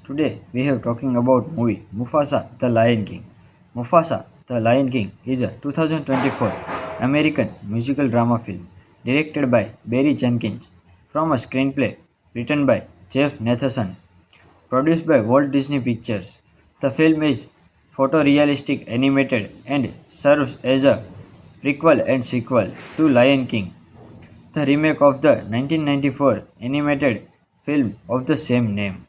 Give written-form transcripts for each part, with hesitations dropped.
Today we have talking about movie Mufasa the Lion King. Mufasa the Lion King is a 2024 American musical drama film directed by Barry Jenkins from a screenplay written by Jeff Nathanson, produced by Walt Disney Pictures. The film is photorealistic animated and serves as a prequel and sequel to Lion King, the remake of the 1994 animated film of the same name.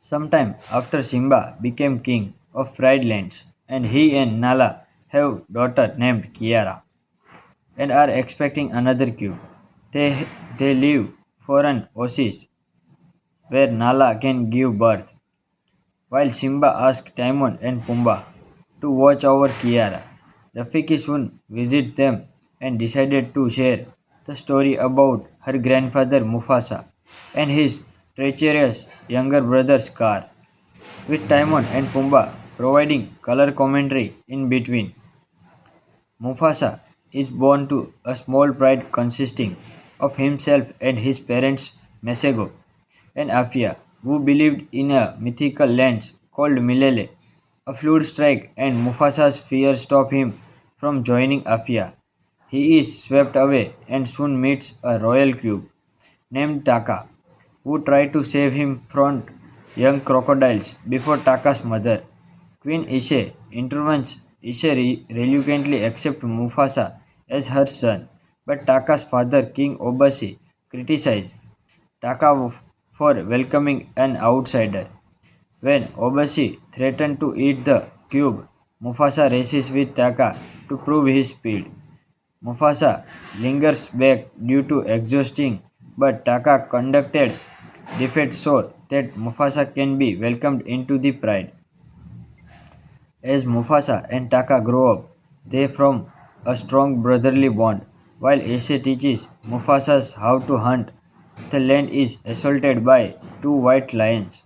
Sometime after Simba became king of Pride Lands, and he and Nala have daughter named Kiara and are expecting another cube. They leave for an oasis where Nala can give birth, while Simba asks Timon and Pumbaa to watch over Kiara. Rafiki soon visits them and decided to share the story about her grandfather Mufasa and his treacherous younger brother Scar, with Timon and Pumbaa providing color commentary in between. Mufasa is born to a small pride consisting of himself and his parents Mesego and Afia, who believed in a mythical land called Milele. A flood strike and Mufasa's fear stop him from joining Afia. He is swept away and soon meets a royal cube named Taka, who try to save him from young crocodiles before Taka's mother, Queen Ishe, intervenes. Ishe reluctantly accepts Mufasa as her son, but Taka's father, King Obasi, criticizes Taka for welcoming an outsider. When Obasi threatens to eat the cube, Mufasa races with Taka to prove his speed. Mufasa lingers back due to exhausting, but Taka conducted defeat so that Mufasa can be welcomed into the pride. As Mufasa and Taka grow up, they form a strong brotherly bond. While Ace teaches Mufasa how to hunt, the land is assaulted by two white lions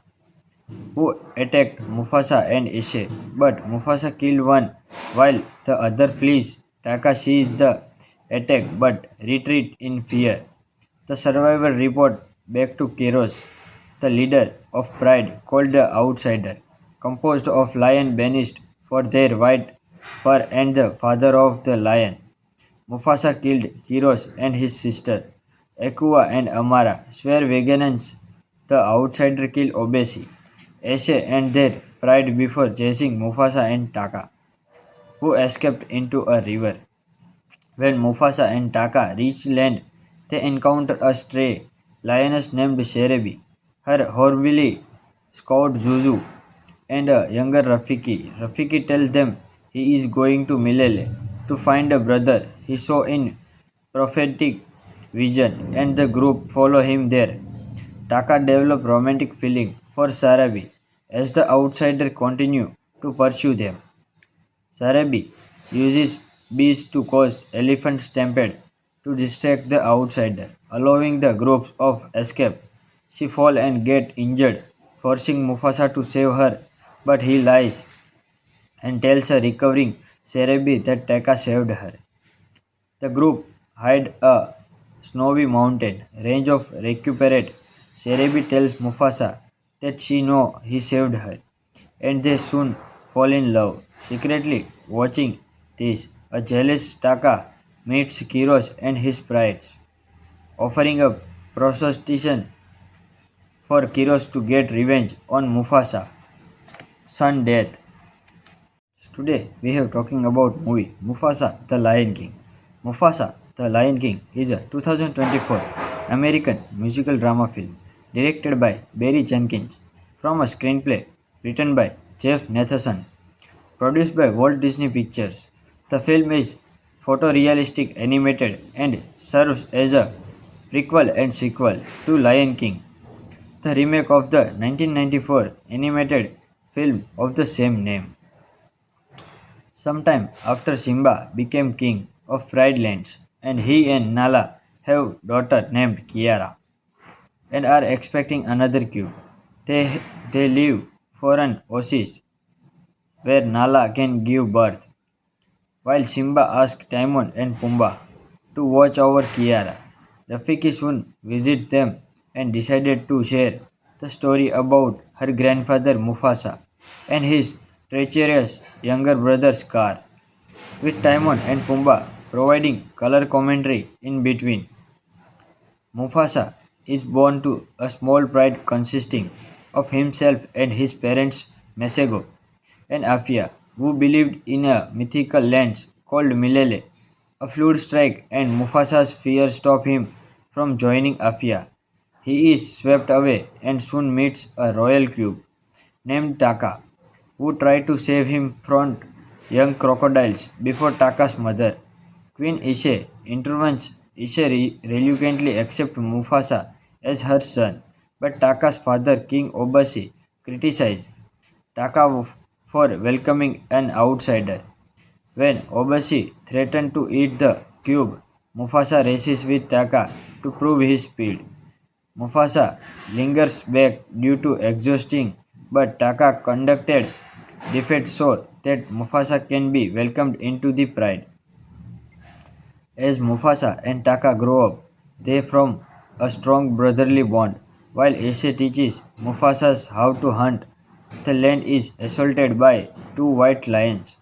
who attacked Mufasa and Ace, but Mufasa killed one while the other flees. Taka sees the attack but retreat in fear. The survivor report back to Keros, the leader of Pride called the Outsider, composed of lion banished for their white fur and the father of the lion. Mufasa killed Kiros and his sister. Ekua and Amara swear vengeance. The outsider killed Obesi, Ace and their pride before chasing Mufasa and Taka, who escaped into a river. When Mufasa and Taka reach land, they encounter a stray lioness named Sherebi, her horribly scout Zuzu, and a younger Rafiki. Rafiki tells them he is going to Milele to find a brother he saw in prophetic vision, and the group follow him there. Taka develop romantic feeling for Sarabi as the outsider continue to pursue them. Sarabi uses bees to cause elephant stampede to distract the outsider, allowing the groups of escape. She falls and gets injured, forcing Mufasa to save her, but he lies and tells a recovering Sarabi that Taka saved her. The group hide a snowy mountain range of recuperate. Sarabi tells Mufasa that she know he saved her, and they soon fall in love. Secretly watching this, a jealous Taka meets Kiros and his pride, offering a prostitution for Kiros to get revenge on Mufasa, son death. Today we have talking about movie Mufasa the Lion King. Mufasa the Lion King is a 2024 American musical drama film directed by Barry Jenkins from a screenplay written by Jeff Nathanson, produced by Walt Disney Pictures. The film is photorealistic animated and serves as a prequel and sequel to Lion King, the remake of the 1994 animated film of the same name. Sometime after Simba became king of Pride Lands, and he and Nala have daughter named Kiara and are expecting another cube. They leave for an oasis where Nala can give birth, while Simba asks Timon and Pumbaa to watch over Kiara. Rafiki soon visits them and decided to share the story about her grandfather Mufasa and his treacherous younger brother Scar, with Timon and Pumbaa providing color commentary in between. Mufasa is born to a small pride consisting of himself and his parents Mesego and Afia, who believed in a mythical land called Milele. A flood strike and Mufasa's fear stop him from joining Afia. He is swept away and soon meets a royal cube named Taka, who try to save him from young crocodiles before Taka's mother, Queen Ishe, intervenes. Ishe reluctantly accepts Mufasa as her son, but Taka's father, King Obasi, criticizes Taka for welcoming an outsider. When Obasi threatens to eat the cube, Mufasa races with Taka to prove his speed. Mufasa lingers back due to exhausting, but Taka conducted defeat so that Mufasa can be welcomed into the pride. As Mufasa and Taka grow up, they form a strong brotherly bond. While Ace teaches Mufasa how to hunt, the land is assaulted by two white lions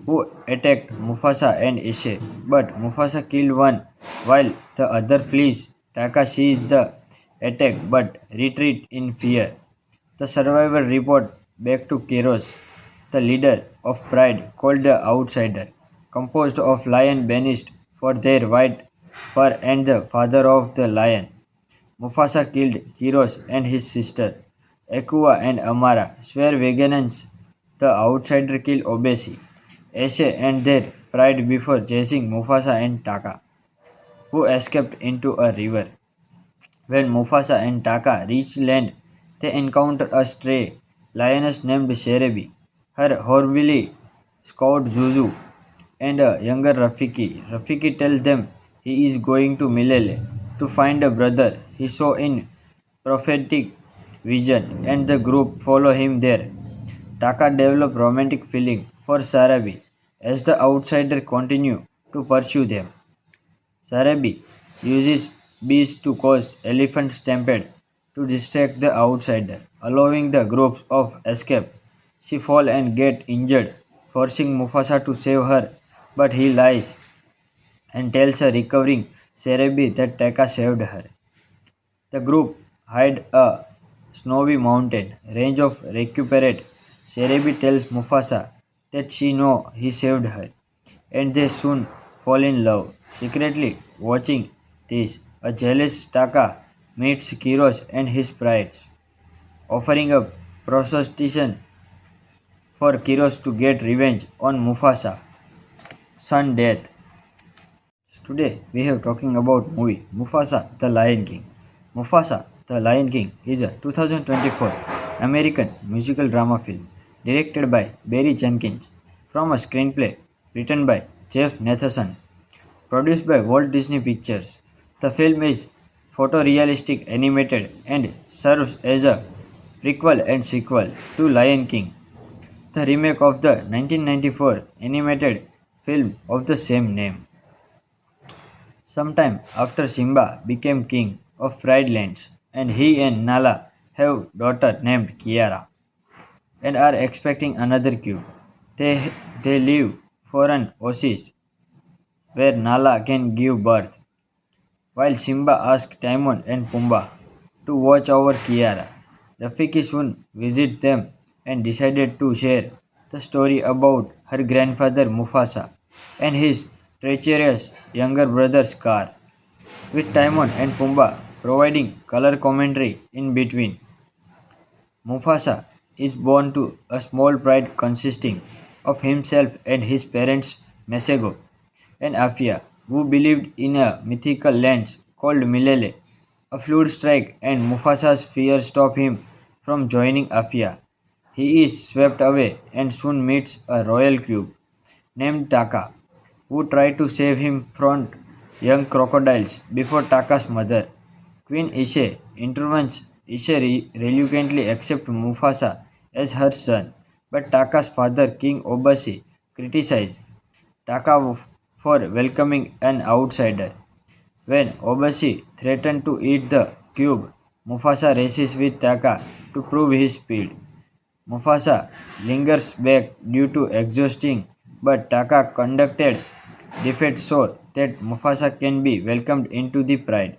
who attacked Mufasa and Ace, but Mufasa killed one while the other flees. Taka sees the attack but retreat in fear. The survivor report back to Keros, the leader of Pride called the Outsider, composed of lion banished for their white fur and the father of the lion. Mufasa killed Kiros and his sister. Ekua and Amara swear vengeance. The outsider killed Obesi, Ace and their pride before chasing Mufasa and Taka, who escaped into a river. When Mufasa and Taka reach land, they encounter a stray lioness named Sherebi, her horribly scout Zuzu, and a younger Rafiki. Rafiki tells them he is going to Milele to find a brother he saw in prophetic vision, and the group follow him there. Taka develop romantic feeling for Sarabi as the outsider continue to pursue them. Sarabi uses bees to cause elephant stampede to distract the outsider, allowing the groups of escape. She fall and get injured, forcing Mufasa to save her, but he lies and tells a recovering Sarabi that Taka saved her. The group hide a snowy mountain range of recuperate. Sarabi tells Mufasa that she know he saved her, and they soon fall in love. Secretly watching this, a jealous Taka meets Kiros and his pride, offering a prostitution for Kiros to get revenge on Mufasa, son death. Today we have talking about movie Mufasa the Lion King. Mufasa the Lion King is a 2024 American musical drama film directed by Barry Jenkins from a screenplay written by Jeff Nathanson, produced by Walt Disney Pictures. The film is photorealistic animated and serves as a prequel and sequel to Lion King, the remake of the 1994 animated film of the same name. Sometime after Simba became king of Pride Lands, and he and Nala have daughter named Kiara and are expecting another cube. They leave for an oasis where Nala can give birth, while Simba asks Timon and Pumbaa to watch over Kiara. Rafiki soon visit them and decided to share the story about her grandfather Mufasa and his treacherous younger brother Scar, with Timon and Pumbaa providing color commentary in between. Mufasa is born to a small pride consisting of himself and his parents Mesego and Afia, who believed in a mythical land called Milele. A flood strike and Mufasa's fear stop him from joining Afia. He is swept away and soon meets a royal cube named Taka, who try to save him from young crocodiles before Taka's mother, Queen Ishe, intervenes. Ishe reluctantly accepts Mufasa as her son, but Taka's father, King Obasi, criticizes Taka for welcoming an outsider. When Obasi threatened to eat the cube, Mufasa races with Taka to prove his speed. Mufasa lingers back due to exhausting, but Taka conducted defeat so that Mufasa can be welcomed into the pride.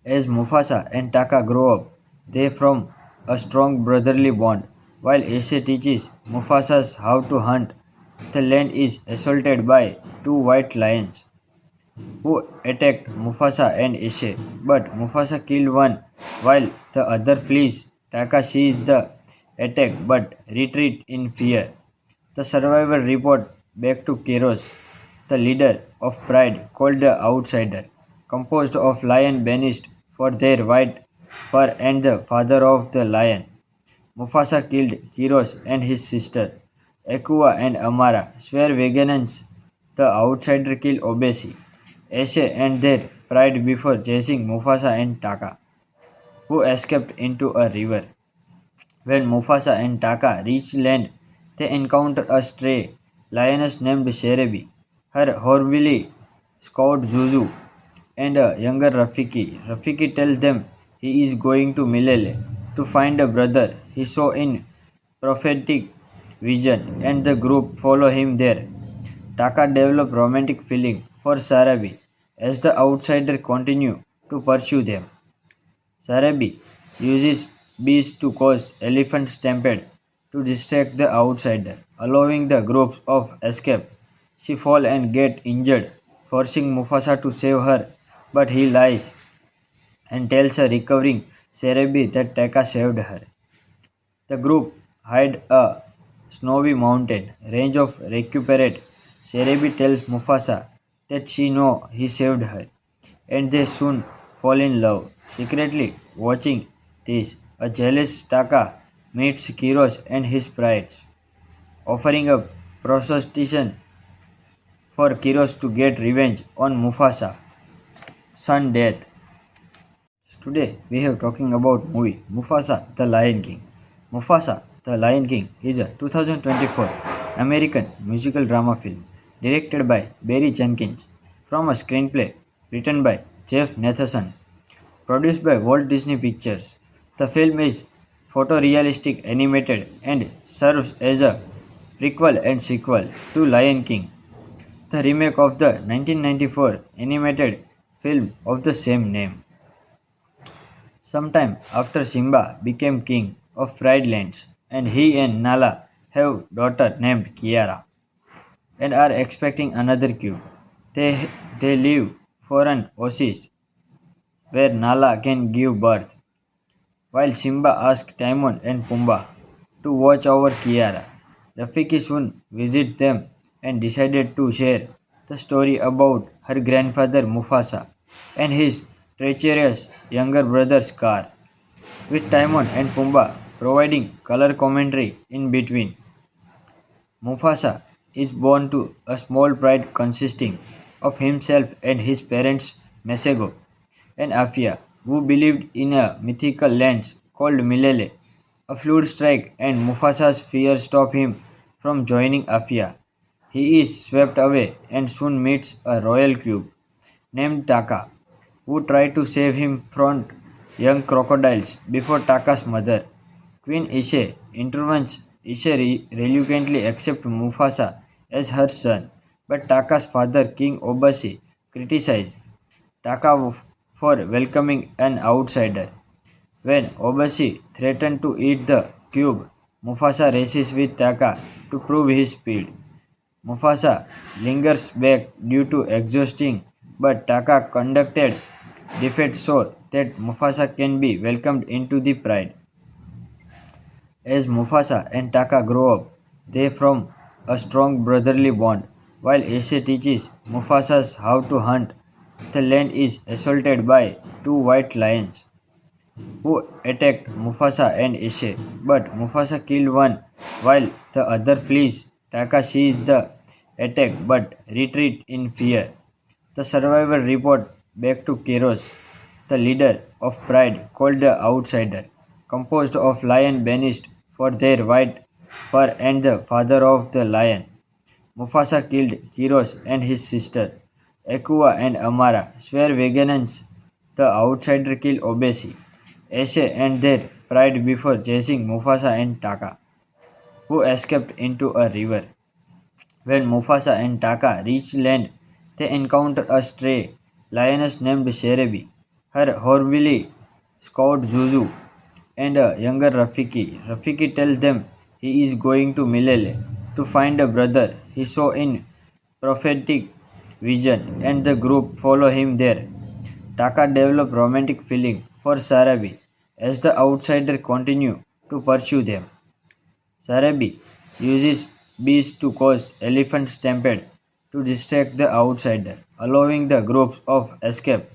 As Mufasa and Taka grow up, they form a strong brotherly bond. While Ace teaches Mufasa how to hunt, the land is assaulted by two white lions who attacked Mufasa and Ace, but Mufasa killed one while the other flees. Taka sees the attack but retreat in fear. The survivor report back to Keros, the leader of Pride called the Outsider, composed of lion banished for their white fur and the father of the lion. Mufasa killed Kiros and his sister. Ekua and Amara swear vengeance. The outsider killed Obesi, Ace and their pride before chasing Mufasa and Taka, who escaped into a river. When Mufasa and Taka reach land, they encounter a stray lioness named Sherebi, her horribly scout Zuzu, and a younger Rafiki. Rafiki tells them he is going to Milele to find a brother he saw in prophetic vision, and the group follow him there. Taka develop romantic feeling for Sarabi as the outsider continue to pursue them. Sarabi uses bees to cause elephant stampede to distract the outsider, allowing the groups of escape. She fall and get injured, forcing Mufasa to save her, but he lies and tells a recovering Sarabi that Taka saved her. The group hide a snowy mountain range of recuperate. Sarabi tells Mufasa that she know he saved her, and they soon fall in love. Secretly watching this, a jealous Taka meets Kiros and his prides, offering a prostitution for Kiros to get revenge on Mufasa, son death. Today we have talking about movie Mufasa the Lion King. Mufasa the Lion King is a 2024 American musical drama film directed by Barry Jenkins from a screenplay written by Jeff Nathanson, produced by Walt Disney Pictures. The film is photorealistic animated and serves as a prequel and sequel to Lion King, the remake of the 1994 animated film of the same name. Sometime after Simba became king of Pride Lands, and he and Nala have daughter named Kiara and are expecting another cube. They leave for an oasis where Nala can give birth, while Simba asks Timon and Pumbaa to watch over Kiara. Rafiki soon visit them and decided to share the story about her grandfather Mufasa and his treacherous younger brother Scar, with Timon and Pumbaa providing color commentary in between. Mufasa is born to a small pride consisting of himself and his parents Mesego and Afia, who believed in a mythical land called Milele. A flood strike and Mufasa's fear stop him from joining Afia. He is swept away and soon meets a royal cube named Taka, who try to save him from young crocodiles before Taka's mother, Queen Ishe, intervenes. Ishe reluctantly accepts Mufasa as her son, but Taka's father, King Obasi, criticizes Taka for welcoming an outsider. When Obasi threatened to eat the cube, Mufasa races with Taka to prove his speed. Mufasa lingers back due to exhausting, but Taka conducted defeat so that Mufasa can be welcomed into the pride. As Mufasa and Taka grow up, they form a strong brotherly bond. While Ace teaches Mufasa how to hunt, the land is assaulted by two white lions who attacked Mufasa and Ace, but Mufasa killed one while the other flees. Taka sees the attack but retreat in fear. The survivor report back to Keros, the leader of Pride called the Outsider, composed of lion banished for their white fur and the father of the lion. Mufasa killed Kiros and his sister. Ekua and Amara swear vengeance. The the outsider kill Obesi, Ace and their pride before chasing Mufasa and Taka, who escaped into a river. When Mufasa and Taka reach land, they encounter a stray lioness named Sherebi, her horribly scout Zuzu, and a younger Rafiki. Rafiki tells them he is going to Milele to find a brother he saw in prophetic vision, and the group follow him there. Taka develop romantic feeling for Sarabi as the outsider continue to pursue them. Sarabi uses bees to cause elephant stampede to distract the outsider, allowing the groups of escape.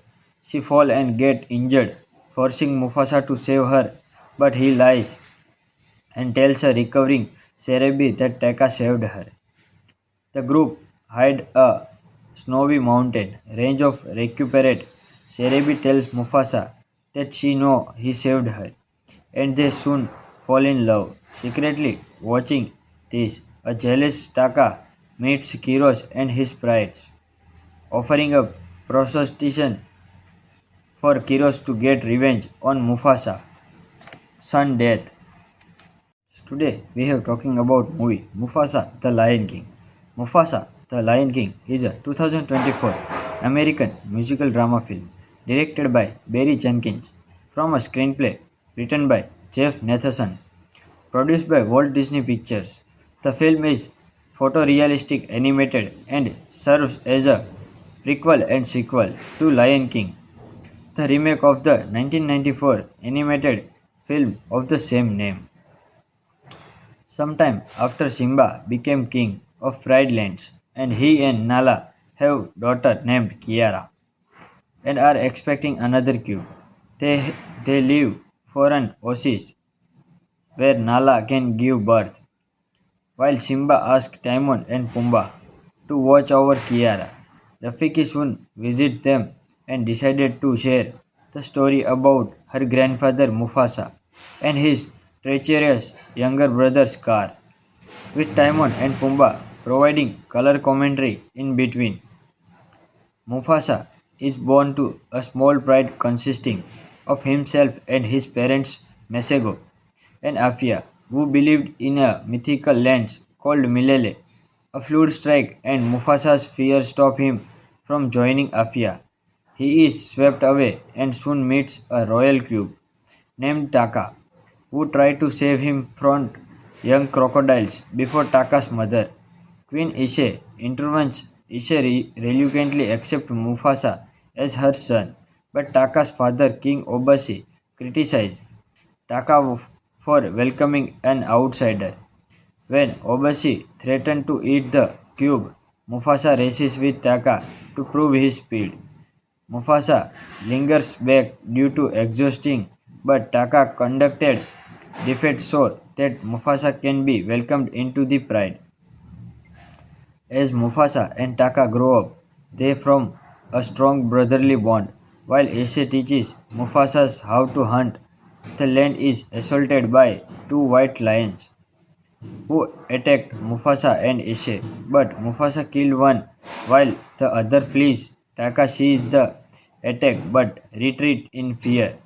She fall and get injured, forcing Mufasa to save her, but he lies and tells a recovering Sarabi that Taka saved her. The group hide a snowy mountain range of recuperate. Sarabi tells Mufasa that she know he saved her, and they soon fall in love. Secretly watching this, a jealous Taka meets Kiros and his pride, offering a prostitution for Kiros to get revenge on Mufasa, son death. Today we have talking about movie Mufasa the Lion King. Mufasa the Lion King is a 2024 American musical drama film directed by Barry Jenkins from a screenplay written by Jeff Nathanson, produced by Walt Disney Pictures. The film is photorealistic animated and serves as a prequel and sequel to Lion King, the remake of the 1994 animated film of the same name. Sometime after Simba became king of Pride Lands, and he and Nala have daughter named Kiara and are expecting another cube. They leave for an oasis where Nala can give birth, while Simba asks Timon and Pumbaa to watch over Kiara. Rafiki soon visit them and decided to share the story about her grandfather Mufasa and his treacherous younger brother Scar, with Timon and Pumbaa providing color commentary in between. Mufasa is born to a small pride consisting of himself and his parents Mesego and Afia, who believed in a mythical land called Milele. A flood strike and Mufasa's fear stop him from joining Afia. He is swept away and soon meets a royal cube named Taka, who try to save him from young crocodiles before Taka's mother, Queen Ishe, intervenes. Ishe reluctantly accepts Mufasa as her son, but Taka's father, King Obasi, criticizes Taka for welcoming an outsider. When Obasi threatens to eat the cube, Mufasa races with Taka to prove his speed. Mufasa lingers back due to exhausting, but Taka conducted defeat so that Mufasa can be welcomed into the pride. As Mufasa and Taka grow up, they form a strong brotherly bond. While Ace teaches Mufasa how to hunt, the land is assaulted by two white lions who attacked Mufasa and Ace, but Mufasa killed one while the other flees. Taka sees the attack but retreat in fear.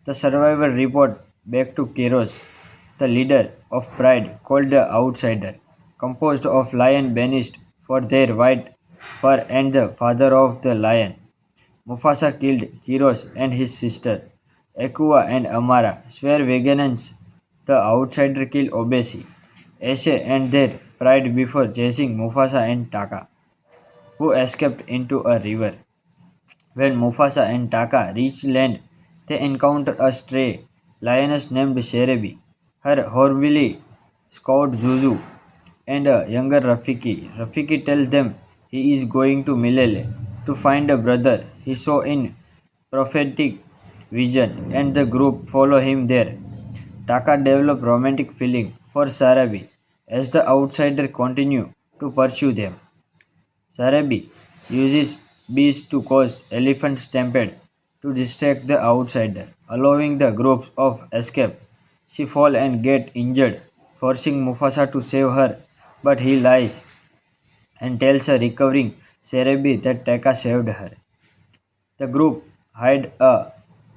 The survivor report back to Keros, the leader of Pride called the Outsider, composed of lion banished for their white fur and the father of the lion. Mufasa killed Kiros and his sister. Ekua and Amara swear vengeance. The outsider killed Obesi, Ace and their pride before chasing Mufasa and Taka, who escaped into a river. When Mufasa and Taka reach land, they encounter a stray lioness named Sherebi, her horribly scout Zuzu, and a younger Rafiki. Rafiki tells them he is going to Milele to find a brother he saw in prophetic vision, and the group follow him there. Taka develop romantic feeling for Sarabi as the outsider continue to pursue them. Sarabi uses bees to cause elephant stampede to distract the outsider, allowing the groups of escape. She fall and get injured, forcing Mufasa to save her, but he lies and tells a recovering Sarabi that Taka saved her. The group hide a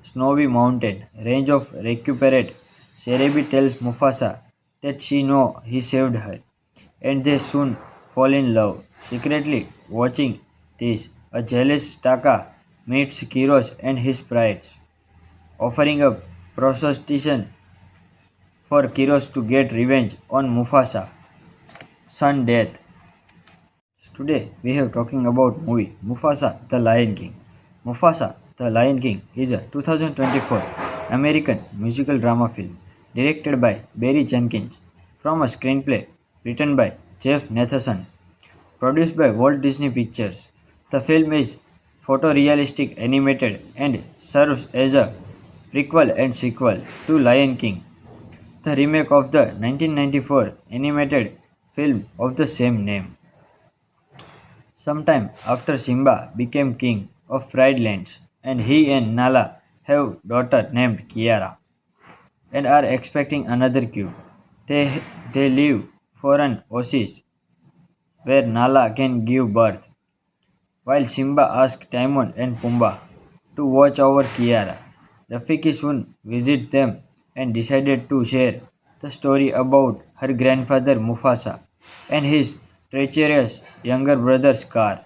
snowy mountain range of recuperate, Cerebi tells Mufasa that she know he saved her, and they soon fall in love. Secretly watching this, a jealous Taka meets Kiros and his pride, offering a prostitution for Kiros to get revenge on Mufasa, son death. Today we have talking about movie Mufasa the Lion King. Mufasa the Lion King is a 2024 American musical drama film directed by Barry Jenkins from a screenplay written by Jeff Nathanson, produced by Walt Disney Pictures. The film is photorealistic animated and serves as a prequel and sequel to Lion King, the remake of the 1994 animated film of the same name. Sometime after Simba became king of Pride Lands, and he and Nala have daughter named Kiara and are expecting another cube. They leave for an oasis where Nala can give birth, while Simba asks Timon and Pumbaa to watch over Kiara. Rafiki soon visits them and decided to share the story about her grandfather Mufasa and his treacherous younger brother Scar,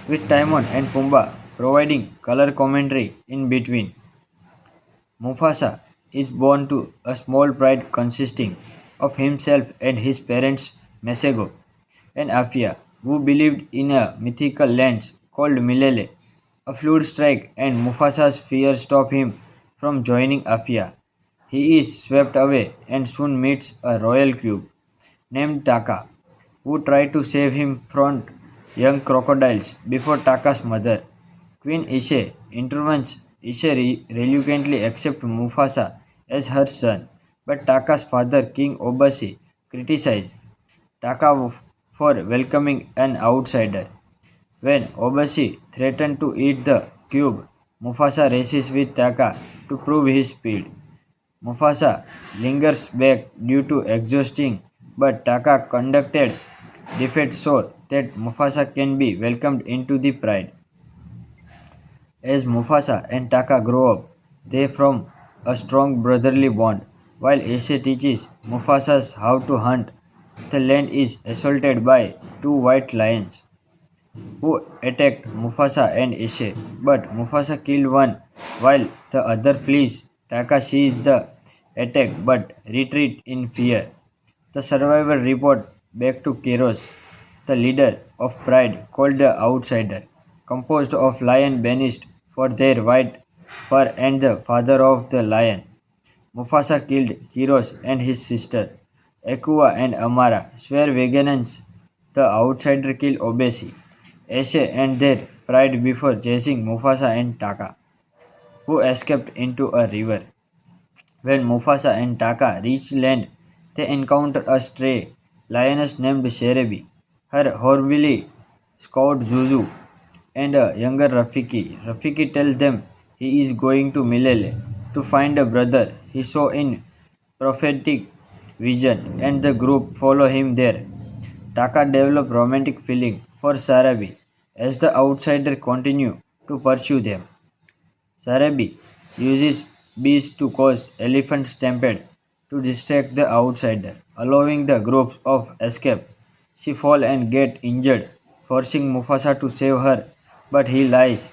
with Timon and Pumbaa providing color commentary in between. Mufasa is born to a small pride consisting of himself and his parents Mesego and Afia, who believed in a mythical land called Milele. A flood strike and Mufasa's fear stop him from joining Afia. He is swept away and soon meets a royal cube named Taka, who try to save him from young crocodiles before Taka's mother, Queen Ishe, intervenes. Ishe reluctantly accepts Mufasa as her son, but Taka's father, King Obasi, criticizes Taka for welcoming an outsider. When Obasi threatens to eat the cube, Mufasa races with Taka to prove his speed. Mufasa lingers back due to exhausting, but Taka conducted defeat so that Mufasa can be welcomed into the pride. As Mufasa and Taka grow up, they form a strong brotherly bond. While Ace teaches Mufasa how to hunt, the land is assaulted by two white lions who attacked Mufasa and Ace, but Mufasa killed one while the other flees. Taka sees the attack but retreat in fear. The survivor report back to Keros, the leader of Pride called the Outsider, composed of lion banished for their white fur and the father of the lion. Mufasa killed Kiros and his sister. Ekua and Amara swear vengeance. The outsider killed Obesi, Ace and their pride before chasing Mufasa and Taka, who escaped into a river. When Mufasa and Taka reach land, they encounter a stray lioness named Sherebi, her horribly scout Zuzu, and a younger Rafiki. Rafiki tells them he is going to Milele to find a brother he saw in prophetic vision, and the group follow him there. Taka develop romantic feeling for Sarabi as the outsider continue to pursue them. Sarabi uses bees to cause elephant stampede to distract the outsider, allowing the groups of escape. She falls and gets injured, forcing Mufasa to save her, but he lies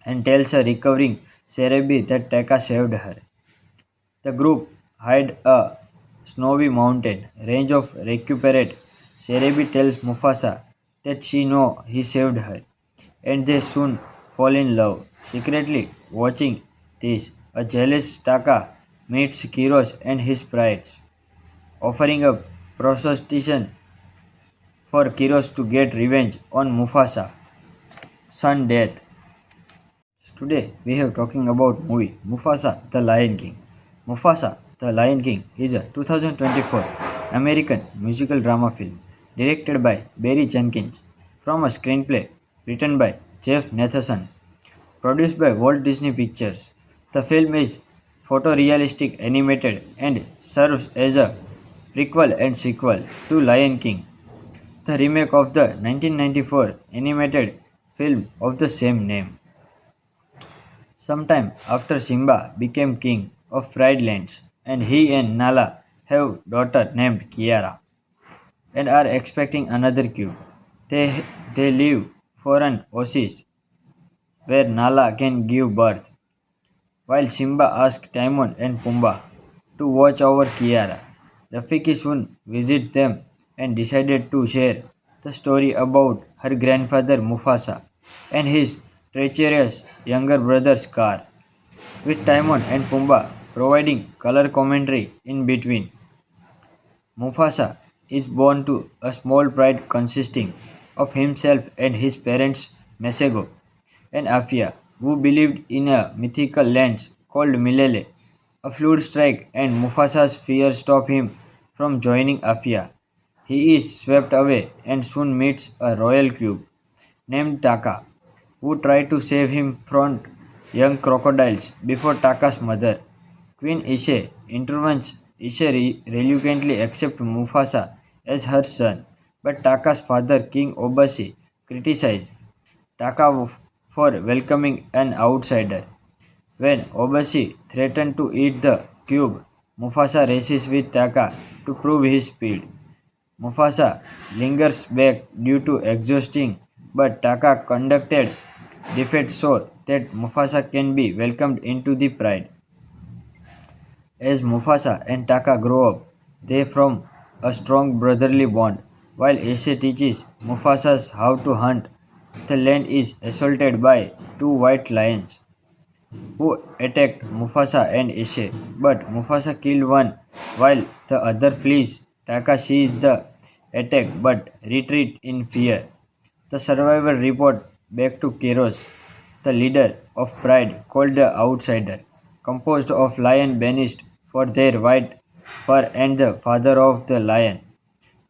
and tells a recovering Sarabi that Taka saved her. The group hide a snowy mountain range of recuperate. Sarabi tells Mufasa that she know he saved her, and they soon fall in love. Secretly watching this, a jealous Taka meets Kiros and his pride, offering a prostitution for Kiros to get revenge on Mufasa, son death. Today we have talking about movie Mufasa the Lion King. Mufasa the Lion King is a 2024 American musical drama film directed by Barry Jenkins from a screenplay written by Jeff Nathanson, produced by Walt Disney Pictures. The film is photorealistic animated and serves as a prequel and sequel to Lion King, the remake of the 1994 animated film of the same name. Sometime after Simba became king of Pride Lands, and he and Nala have daughter named Kiara and are expecting another cube. They leave for an oasis where Nala can give birth, while Simba asks Timon and Pumbaa to watch over Kiara. Rafiki soon visited them and decided to share the story about her grandfather Mufasa and his treacherous younger brother Scar, with Timon and Pumbaa providing color commentary in between. Mufasa is born to a small pride consisting of himself and his parents Mesego and Afia, who believed in a mythical land called Milele. A flood strike and Mufasa's fear stop him from joining Afia. He is swept away and soon meets a royal cube named Taka, who try to save him from young crocodiles before Taka's mother, Queen Ishe, intervenes. Ishe reluctantly accepts Mufasa as her son, but Taka's father, King Obasi, criticizes Taka for welcoming an outsider. When Obasi threatens to eat the cube, Mufasa races with Taka to prove his speed. Mufasa lingers back due to exhausting, but Taka conducted defeat so that Mufasa can be welcomed into the pride. As Mufasa and Taka grow up, they form a strong brotherly bond. While Ace teaches Mufasa how to hunt, the land is assaulted by two white lions who attacked Mufasa and Ace, but Mufasa killed one while the other flees. Taka sees the attack but retreat in fear. The survivor report back to Keros, the leader of Pride called the Outsider, composed of lion banished for their white fur and the father of the lion.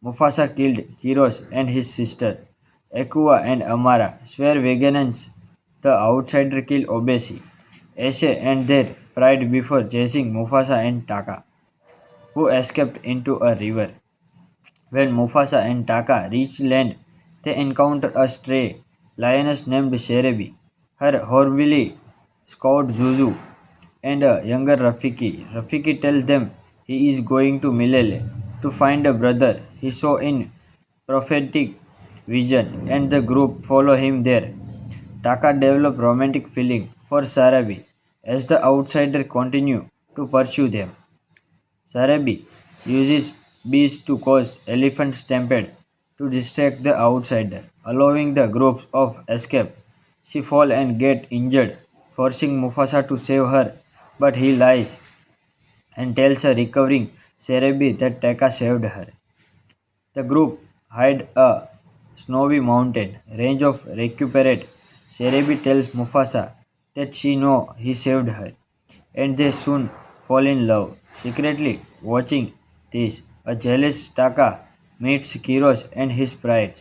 Mufasa killed Kiros and his sister. Ekua and Amara swear vengeance. The outsider killed Obesi, Eshe and their pride before chasing Mufasa and Taka, who escaped into a river. When Mufasa and Taka reach land, they encounter a stray lioness named Sherebi, her horribly scout Zuzu, and a younger Rafiki. Rafiki tells them he is going to Milele to find a brother he saw in prophetic vision, and the group follow him there. Taka develop romantic feeling for Sarabi as the outsider continue to pursue them. Sarabi uses bees to cause elephant stampede to distract the outsider, allowing the groups of escape. She fall and get injured, forcing Mufasa to save her, but he lies and tells a recovering Sarabi that Taka saved her. The group hide a snowy mountain range of recuperate. Sarabi tells Mufasa that she know he saved her, and they soon fall in love. Secretly watching this, a jealous Taka meets Kiros and his pride,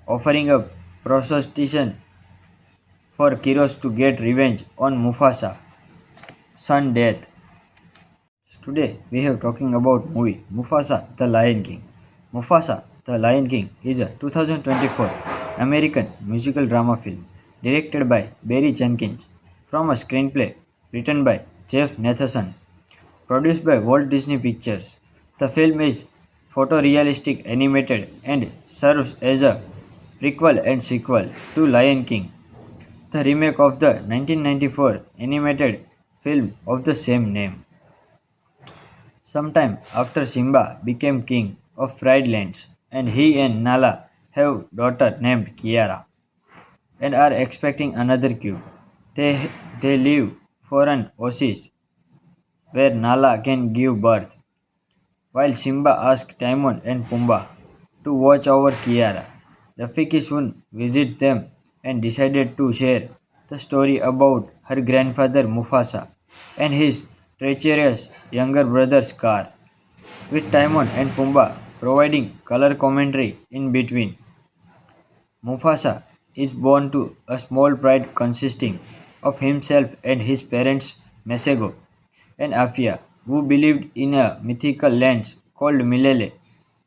offering a prostitution for Kiros to get revenge on Mufasa, son death. Today we have talking about movie Mufasa the Lion King. Mufasa the Lion King is a 2024 American musical drama film directed by Barry Jenkins from a screenplay written by Jeff Nathanson, produced by Walt Disney Pictures. The film is photorealistic animated and serves as a prequel and sequel to Lion King, the remake of the 1994 animated film of the same name. Sometime after Simba became king of Pride Lands, and he and Nala have daughter named Kiara and are expecting another cube. They leave for an oasis where Nala can give birth, while Simba asks Timon and Pumbaa to watch over Kiara. Rafiki soon visits them and decided to share the story about her grandfather Mufasa and his treacherous younger brother Scar, with Timon and Pumbaa providing color commentary in between. Mufasa is born to a small pride consisting of himself and his parents Mesego and Afia, who believed in a mythical land called Milele.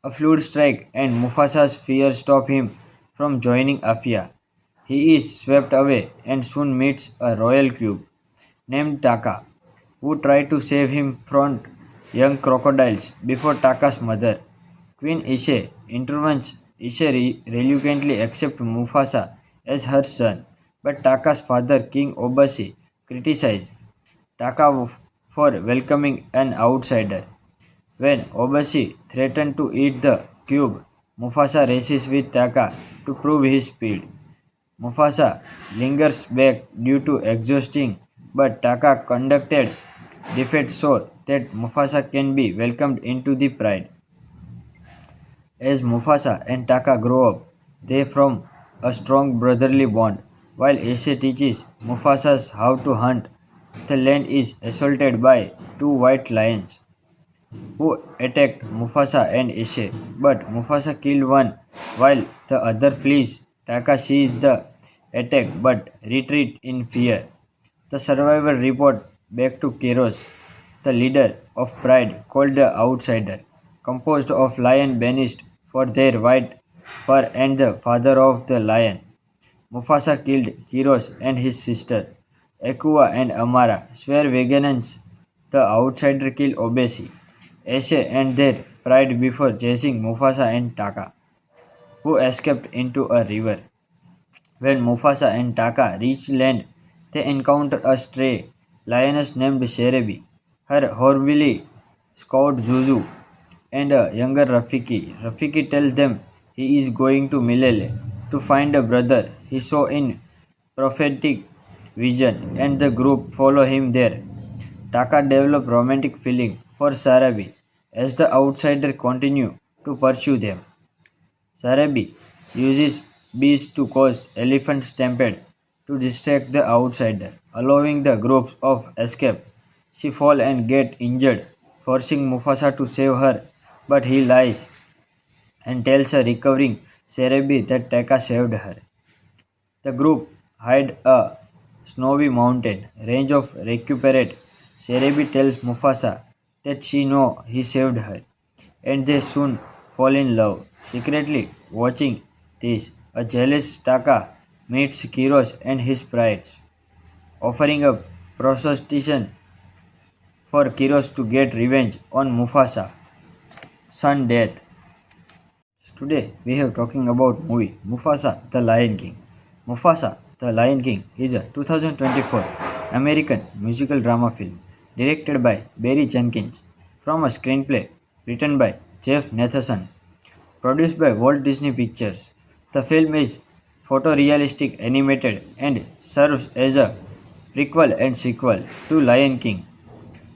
A flood strike and Mufasa's fear stop him from joining Afia. He is swept away and soon meets a royal cube named Taka, who tried to save him from young crocodiles before Taka's mother, Queen Ishe, intervenes. Ishe reluctantly accepts Mufasa as her son, but Taka's father, King Obasi, criticizes Taka for welcoming an outsider. When Obasi threatened to eat the cube, Mufasa races with Taka to prove his speed. Mufasa lingers back due to exhausting, but Taka conducted defeat so that Mufasa can be welcomed into the pride. As Mufasa and Taka grow up, they form a strong brotherly bond. While Ace teaches Mufasa how to hunt, the land is assaulted by two white lions who attacked Mufasa and Ace, but Mufasa killed one while the other flees. Taka sees the attack but retreat in fear. The survivor report back to Keros, the leader of Pride called the Outsider, composed of lion banished for their white fur and the father of the lion. Mufasa killed Kiros and his sister. Ekua and Amara swear vengeance. The outsider killed Obesi, Ace and their pride before chasing Mufasa and Taka, who escaped into a river. When Mufasa and Taka reach land, they encounter a stray lioness named Sherebi, her horribly scout Zuzu, and a younger Rafiki. Rafiki tells them he is going to Milele to find a brother he saw in prophetic vision, and the group follow him there. Taka develop romantic feeling for Sarabi as the outsider continue to pursue them. Sarabi uses bees to cause elephant stampede to distract the outsider, allowing the groups of escape. She fall and get injured, forcing Mufasa to save her, but he lies and tells a recovering Sarabi that Taka saved her. The group hide a snowy mountain range of recuperate. Sarabi tells Mufasa that she know he saved her, and they soon fall in love. Secretly watching this, a jealous Taka meets Kiros and his pride, offering a prostitution for Kiros to get revenge on Mufasa, son death. Today we have talking about movie Mufasa the Lion King. Mufasa the Lion King is a 2024 American musical drama film directed by Barry Jenkins from a screenplay written by Jeff Nathanson, produced by Walt Disney Pictures. The film is photorealistic animated and serves as a prequel and sequel to Lion King,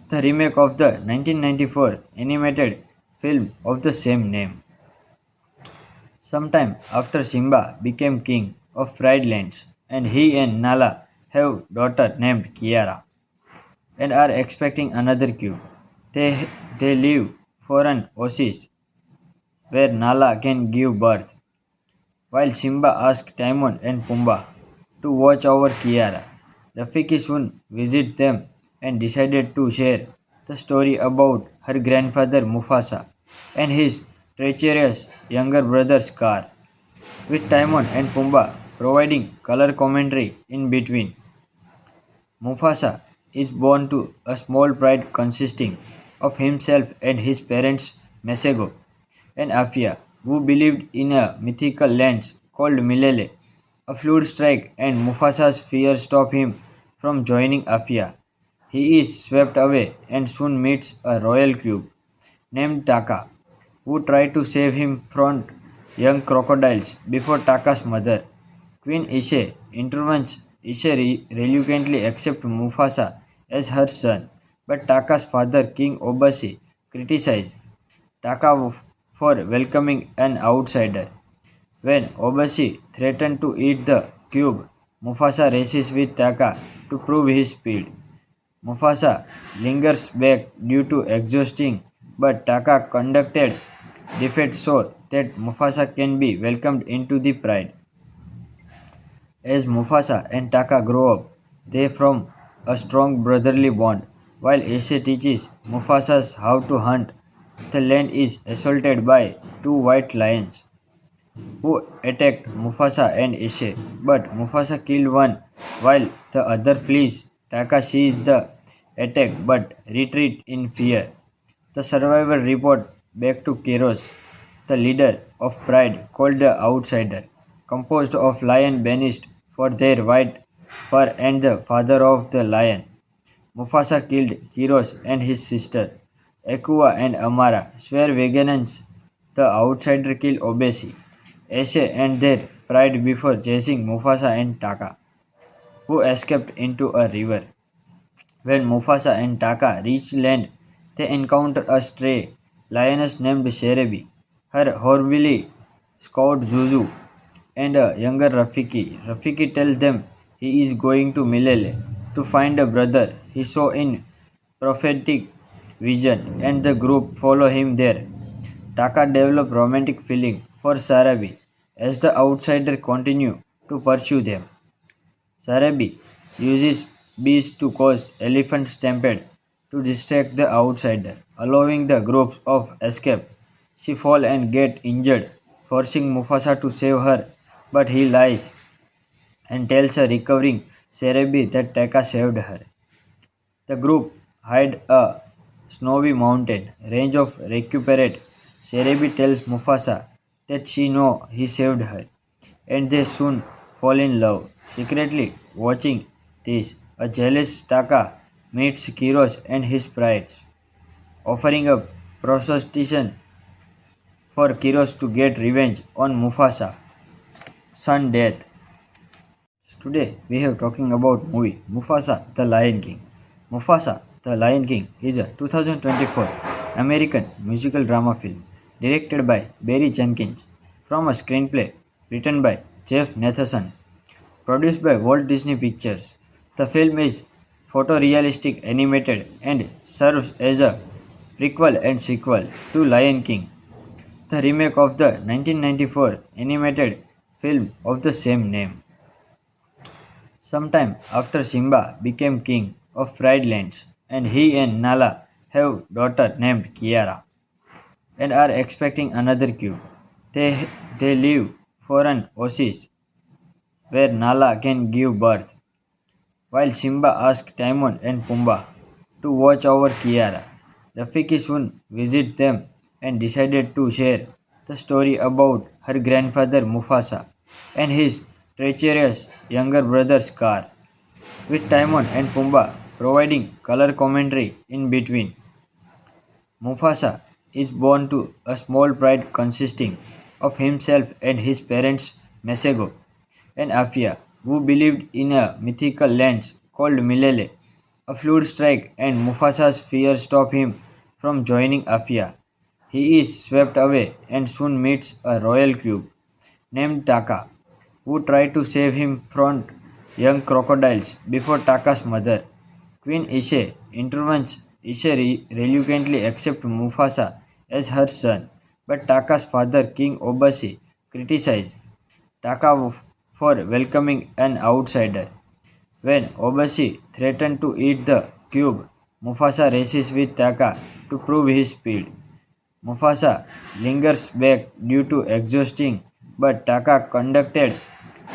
the remake of the 1994 animated film of the same name. Sometime after Simba became king of Pride Lands, and he and Nala have daughter named Kiara and are expecting another cube. They leave for an oasis where Nala can give birth, while Simba asks Timon and Pumbaa to watch over Kiara. Rafiki soon visit them and decided to share the story about her grandfather Mufasa and his treacherous younger brother Scar, with Timon and Pumbaa providing color commentary in between. Mufasa is born to a small pride consisting of himself and his parents Mesego and Afia, who believed in a mythical land called Milele. A flood strike and Mufasa's fear stop him from joining Afia. He is swept away and soon meets a royal cube named Taka, who try to save him from young crocodiles before Taka's mother, Queen Ishe, intervenes. Ishe reluctantly accepts Mufasa as her son, but Taka's father, King Obasi, criticizes Taka for welcoming an outsider. When Obasi threatened to eat the cube, Mufasa races with Taka to prove his speed. Mufasa lingers back due to exhausting, but Taka conducted defeat so that Mufasa can be welcomed into the pride. As Mufasa and Taka grow up, they form a strong brotherly bond. While Ace teaches Mufasa how to hunt, the land is assaulted by two white lions who attacked Mufasa and Ace, but Mufasa killed one while the other flees. Taka sees the attack but retreat in fear. The survivor report back to Keros, the leader of Pride called the Outsider, composed of lion banished for their white fur and the father of the lion. Mufasa killed Kiros and his sister. Ekua and Amara swear vengeance. The outsider killed Obesi, Eshe and their pride before chasing Mufasa and Taka, who escaped into a river. When Mufasa and Taka reach land, they encounter a stray lioness named Sherebi, her horribly scout Zuzu, and a younger Rafiki. Rafiki tells them he is going to Milele to find a brother he saw in prophetic vision, and the group follow him there. Taka develop romantic feeling for Sarabi as the outsider continue to pursue them. Sarabi uses bees to cause elephant stampede to distract the outsider, allowing the groups of escape. She fall and get injured, forcing Mufasa to save her, but he lies and tells a recovering Sarabi that Taka saved her. The group hide a snowy mountain range of recuperate. Sarabi tells Mufasa that she know he saved her, and they soon fall in love. Secretly watching this, a jealous Taka meets Kiros and his pride, offering a prostitution for Kiros to get revenge on Mufasa, son death. Today we have talking about movie Mufasa the Lion King. Mufasa the Lion King is a 2024 American musical drama film directed by Barry Jenkins from a screenplay written by Jeff Nathanson, produced by Walt Disney Pictures. The film is photorealistic animated and serves as a prequel and sequel to Lion King, the remake of the 1994 animated film of the same name. Sometime after Simba became king of Pride Lands, and he and Nala have daughter named Kiara and are expecting another cube. They leave for an oasis where Nala can give birth, while Simba asks Timon and Pumbaa to watch over Kiara. Rafiki soon visit them and decided to share the story about her grandfather Mufasa and his treacherous younger brother Scar, with Timon and Pumbaa providing color commentary in between. Mufasa is born to a small pride consisting of himself and his parents Mesego and Afia, who believed in a mythical land called Milele. A flood strike and Mufasa's fear stop him from joining Afia. He is swept away and soon meets a royal cube named Taka, who try to save him from young crocodiles before Taka's mother, Queen Ishe, intervenes. Ishe reluctantly accepts Mufasa as her son, but Taka's father, King Obasi, criticizes Taka for welcoming an outsider. When Obasi threatens to eat the cube, Mufasa races with Taka to prove his speed. Mufasa lingers back due to exhausting, but Taka conducted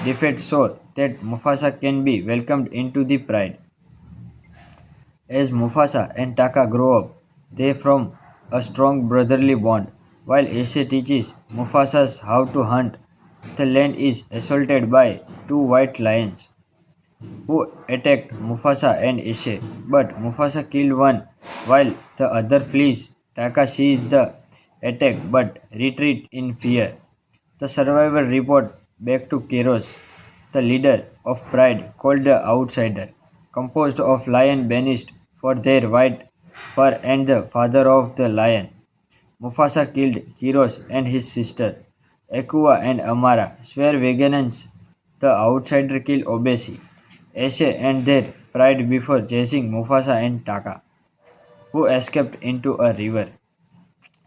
defeat so that Mufasa can be welcomed into the pride. As Mufasa and Taka grow up, they form a strong brotherly bond. While Ace teaches Mufasa how to hunt, the land is assaulted by two white lions who attacked Mufasa and Ace, but Mufasa killed one while the other flees. Taka sees the attack but retreat in fear. The survivor report back to Keros, the leader of Pride called the Outsider, composed of lion banished for their white fur and the father of the lion. Mufasa killed Kiros and his sister. Ekua and Amara swear vengeance. The outsider killed Obesi, Eshe and their pride before chasing Mufasa and Taka, who escaped into a river.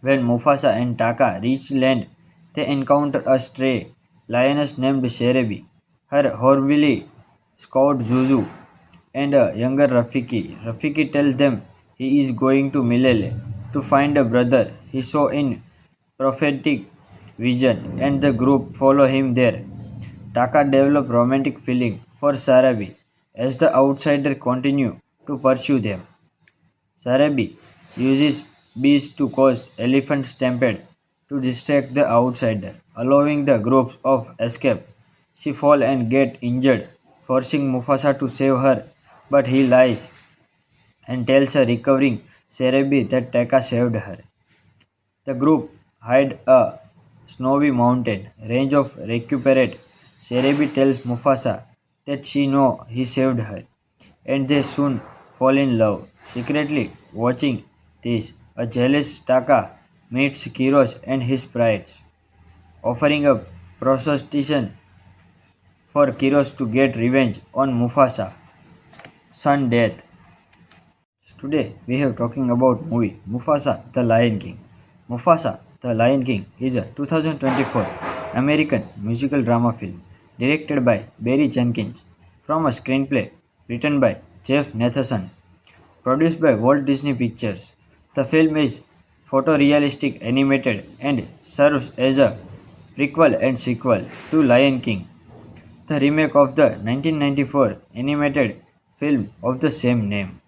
When Mufasa and Taka reach land, they encounter a stray lioness named Sherebi, her horribly scout Zuzu, and a younger Rafiki. Rafiki tells them he is going to Milele to find a brother he saw in prophetic vision, and the group follow him there. Taka develop romantic feeling for Sarabi as the outsider continue to pursue them. Sarabi uses bees to cause elephant stampede to distract the outsider, allowing the groups of escape. She fall and get injured, forcing Mufasa to save her, but he lies and tells a recovering Sarabi that Taka saved her. The group hide a snowy mountain range of recuperate. Sarabi tells Mufasa that she know he saved her, and they soon fall in love. Secretly watching this, a jealous Taka meets Kiros and his pride, offering a prostitution for Kiros to get revenge on Mufasa, son death. Today we have talking about movie Mufasa the Lion King. Mufasa the Lion King is a 2024 American musical drama film directed by Barry Jenkins from a screenplay written by Jeff Nathanson, produced by Walt Disney Pictures. The film is photorealistic animated and serves as a prequel and sequel to Lion King, the remake of the 1994 animated film of the same name.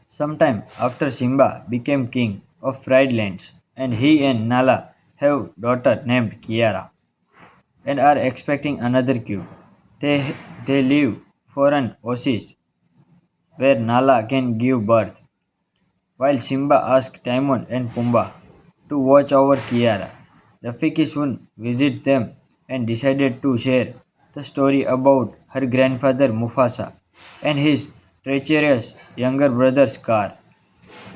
Sometime after Simba became king of Pride Lands, and he and Nala have daughter named Kiara and are expecting another cube. They leave for an oasis where Nala can give birth, while Simba asks Timon and Pumbaa to watch over Kiara. Rafiki soon visits them and decided to share the story about her grandfather Mufasa and his treacherous younger brother Scar,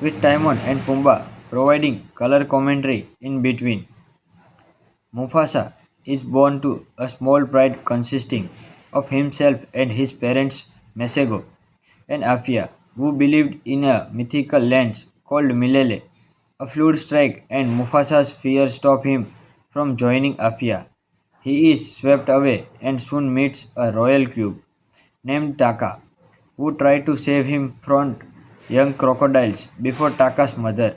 with Timon and Pumbaa providing color commentary in between. Mufasa is born to a small pride consisting of himself and his parents Mesego and Afia, who believed in a mythical land called Milele. A flood strike and Mufasa's fear stop him from joining Afia. He is swept away and soon meets a royal cube named Taka, who try to save him from young crocodiles before Taka's mother,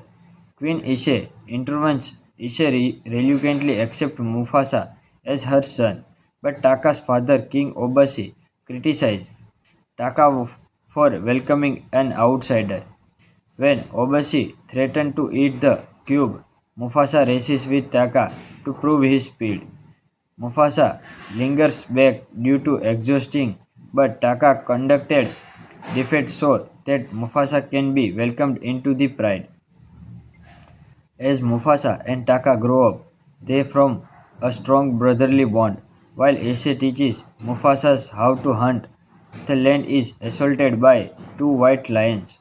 Queen Ishe, intervenes. Ishe reluctantly accepts Mufasa as her son, but Taka's father, King Obasi, criticizes Taka for welcoming an outsider. When Obasi threatens to eat the cube, Mufasa races with Taka to prove his speed. Mufasa lingers back due to exhausting, but Taka conducted defeat so that Mufasa can be welcomed into the pride. As Mufasa and Taka grow up, they form a strong brotherly bond. While Ace teaches Mufasa how to hunt, the land is assaulted by two white lions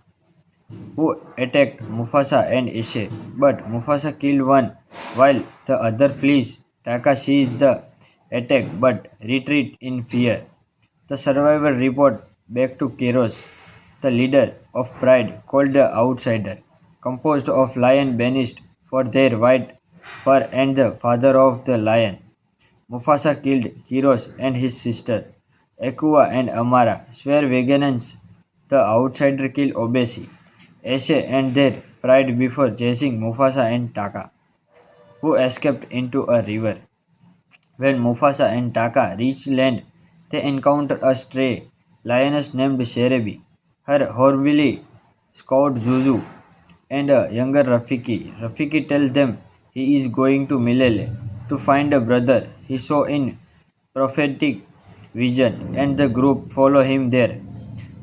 who attacked Mufasa and Ace, but Mufasa killed one while the other flees. Taka sees the attack but retreat in fear. The survivor report back to Keros, the leader of Pride called the Outsider, composed of lion banished for their white fur and the father of the lion. Mufasa killed Kiros and his sister. Ekua and Amara swear vengeance. The outsider killed Obesi, Ace and their pride before chasing Mufasa and Taka, who escaped into a river. When Mufasa and Taka reach land, they encounter a stray lioness named Sherebi, her horribly scout Zuzu, and a younger Rafiki. Rafiki tells them he is going to Milele to find a brother he saw in prophetic vision, and the group follow him there.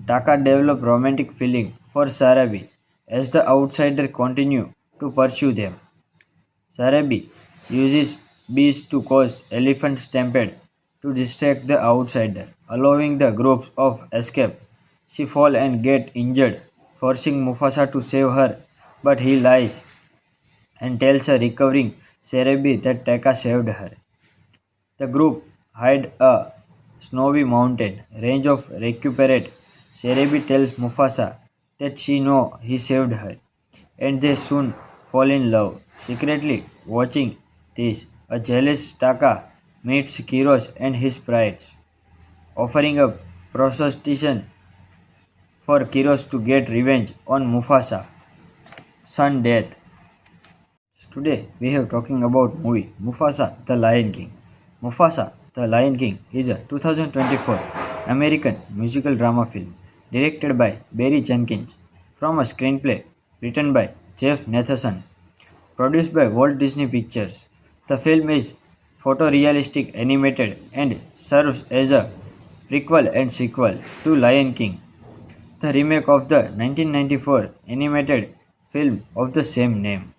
Taka develop romantic feeling for Sarabi as the outsider continue to pursue them. Sarabi uses bees to cause elephant stampede to distract the outsider, allowing the groups of escape. She fall and get injured, forcing Mufasa to save her, but he lies and tells a recovering Sarabi that Taka saved her. The group hide a snowy mountain range of recuperate. Sarabi tells Mufasa that she know he saved her, and they soon fall in love. Secretly watching this, a jealous Taka meets Kiros and his pride, offering a prostitution for Kiros to get revenge on Mufasa, son death. Today we have talking about movie Mufasa the Lion King. Mufasa the Lion King is a 2024 American musical drama film directed by Barry Jenkins from a screenplay written by Jeff Nathanson, produced by Walt Disney Pictures. The film is photorealistic animated and serves as a prequel and sequel to Lion King, the remake of the 1994 animated film of the same name.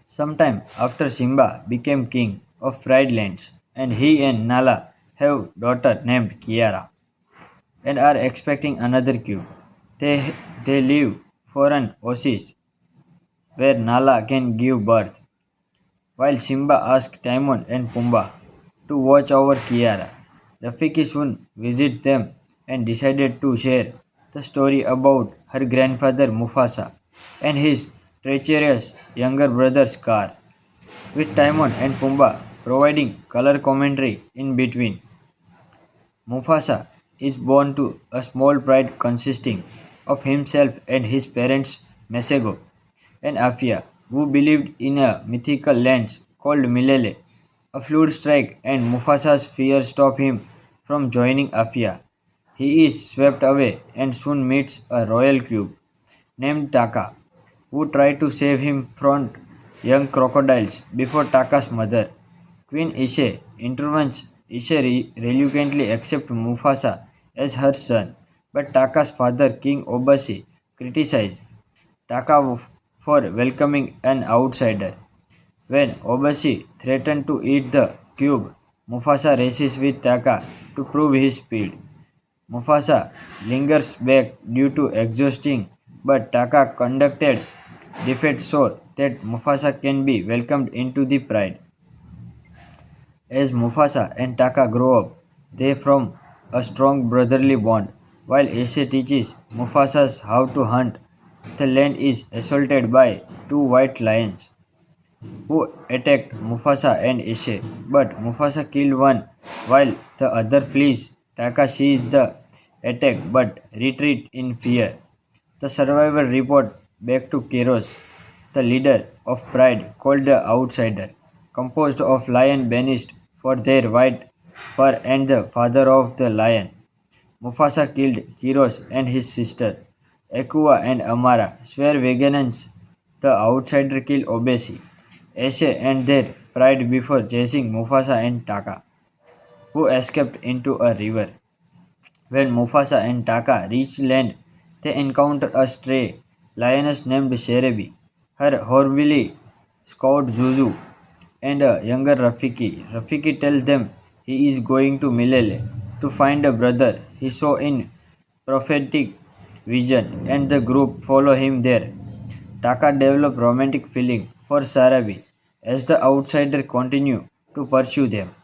Sometime after Simba became king of Pride Lands, and he and Nala have daughter named Kiara and are expecting another cube. They leave for an oasis where Nala can give birth, while Simba asks Timon and Pumbaa to watch over Kiara. Rafiki soon visits them and decided to share the story about her grandfather Mufasa and his treacherous younger brother Scar, with Timon and Pumbaa providing color commentary in between. Mufasa is born to a small pride consisting of himself and his parents Mesego and Afia, who believed in a mythical land called Milele. A flood strike and Mufasa's fear stop him from joining Afia. He is swept away and soon meets a royal cube named Taka, who try to save him from young crocodiles before Taka's mother, Queen Ishe, intervenes. Ishe reluctantly accepts Mufasa as her son, but Taka's father, King Obasi, criticizes Taka for welcoming an outsider. When Obasi threatens to eat the cube, Mufasa races with Taka to prove his speed. Mufasa lingers back due to exhausting, but Taka conducted defeat so that Mufasa can be welcomed into the pride. As Mufasa and Taka grow up, they form a strong brotherly bond. While Ace teaches Mufasa how to hunt, the land is assaulted by two white lions who attacked Mufasa and Ace, but Mufasa killed one while the other flees. Taka sees the attack but retreat in fear. The survivor report back to Keros, the leader of Pride called the Outsider, composed of lion banished for their white fur and the father of the lion. Mufasa killed Kiros and his sister. Ekua and Amara swear vengeance. The outsider killed Obesi, Ace and their pride before chasing Mufasa and Taka, who escaped into a river. When Mufasa and Taka reach land, they encounter a stray lioness named Sherebi, her horribly scout Zuzu, and a younger Rafiki. Rafiki tells them he is going to Milele to find a brother he saw in prophetic vision, and the group follow him there. Taka develop romantic feeling for Sarabi as the outsider continue to pursue them.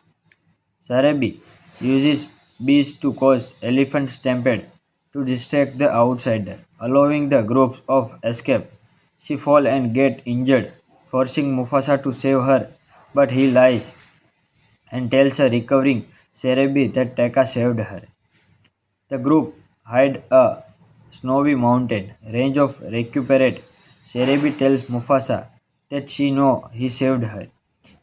Sarabi uses bees to cause elephant stampede to distract the outsider, allowing the groups of escape. She falls and gets injured, forcing Mufasa to save her, but he lies and tells a recovering Sarabi that Taka saved her. The group hide a snowy mountain range of recuperate. Sarabi tells Mufasa that she know he saved her,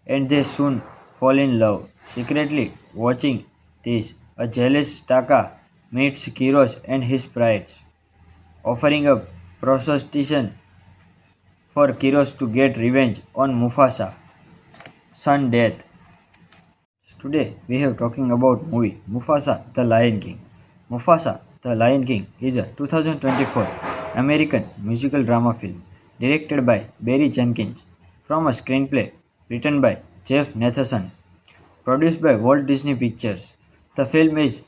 and they soon fall in love. Secretly watching this, a jealous Taka meets Kiros and his pride, offering a prostitution for Kiros to get revenge on Mufasa, son death. Today we have talking about movie Mufasa the Lion King. Mufasa the Lion King is a 2024 American musical drama film directed by Barry Jenkins from a screenplay written by Jeff Nathanson, produced by Walt Disney Pictures. The film is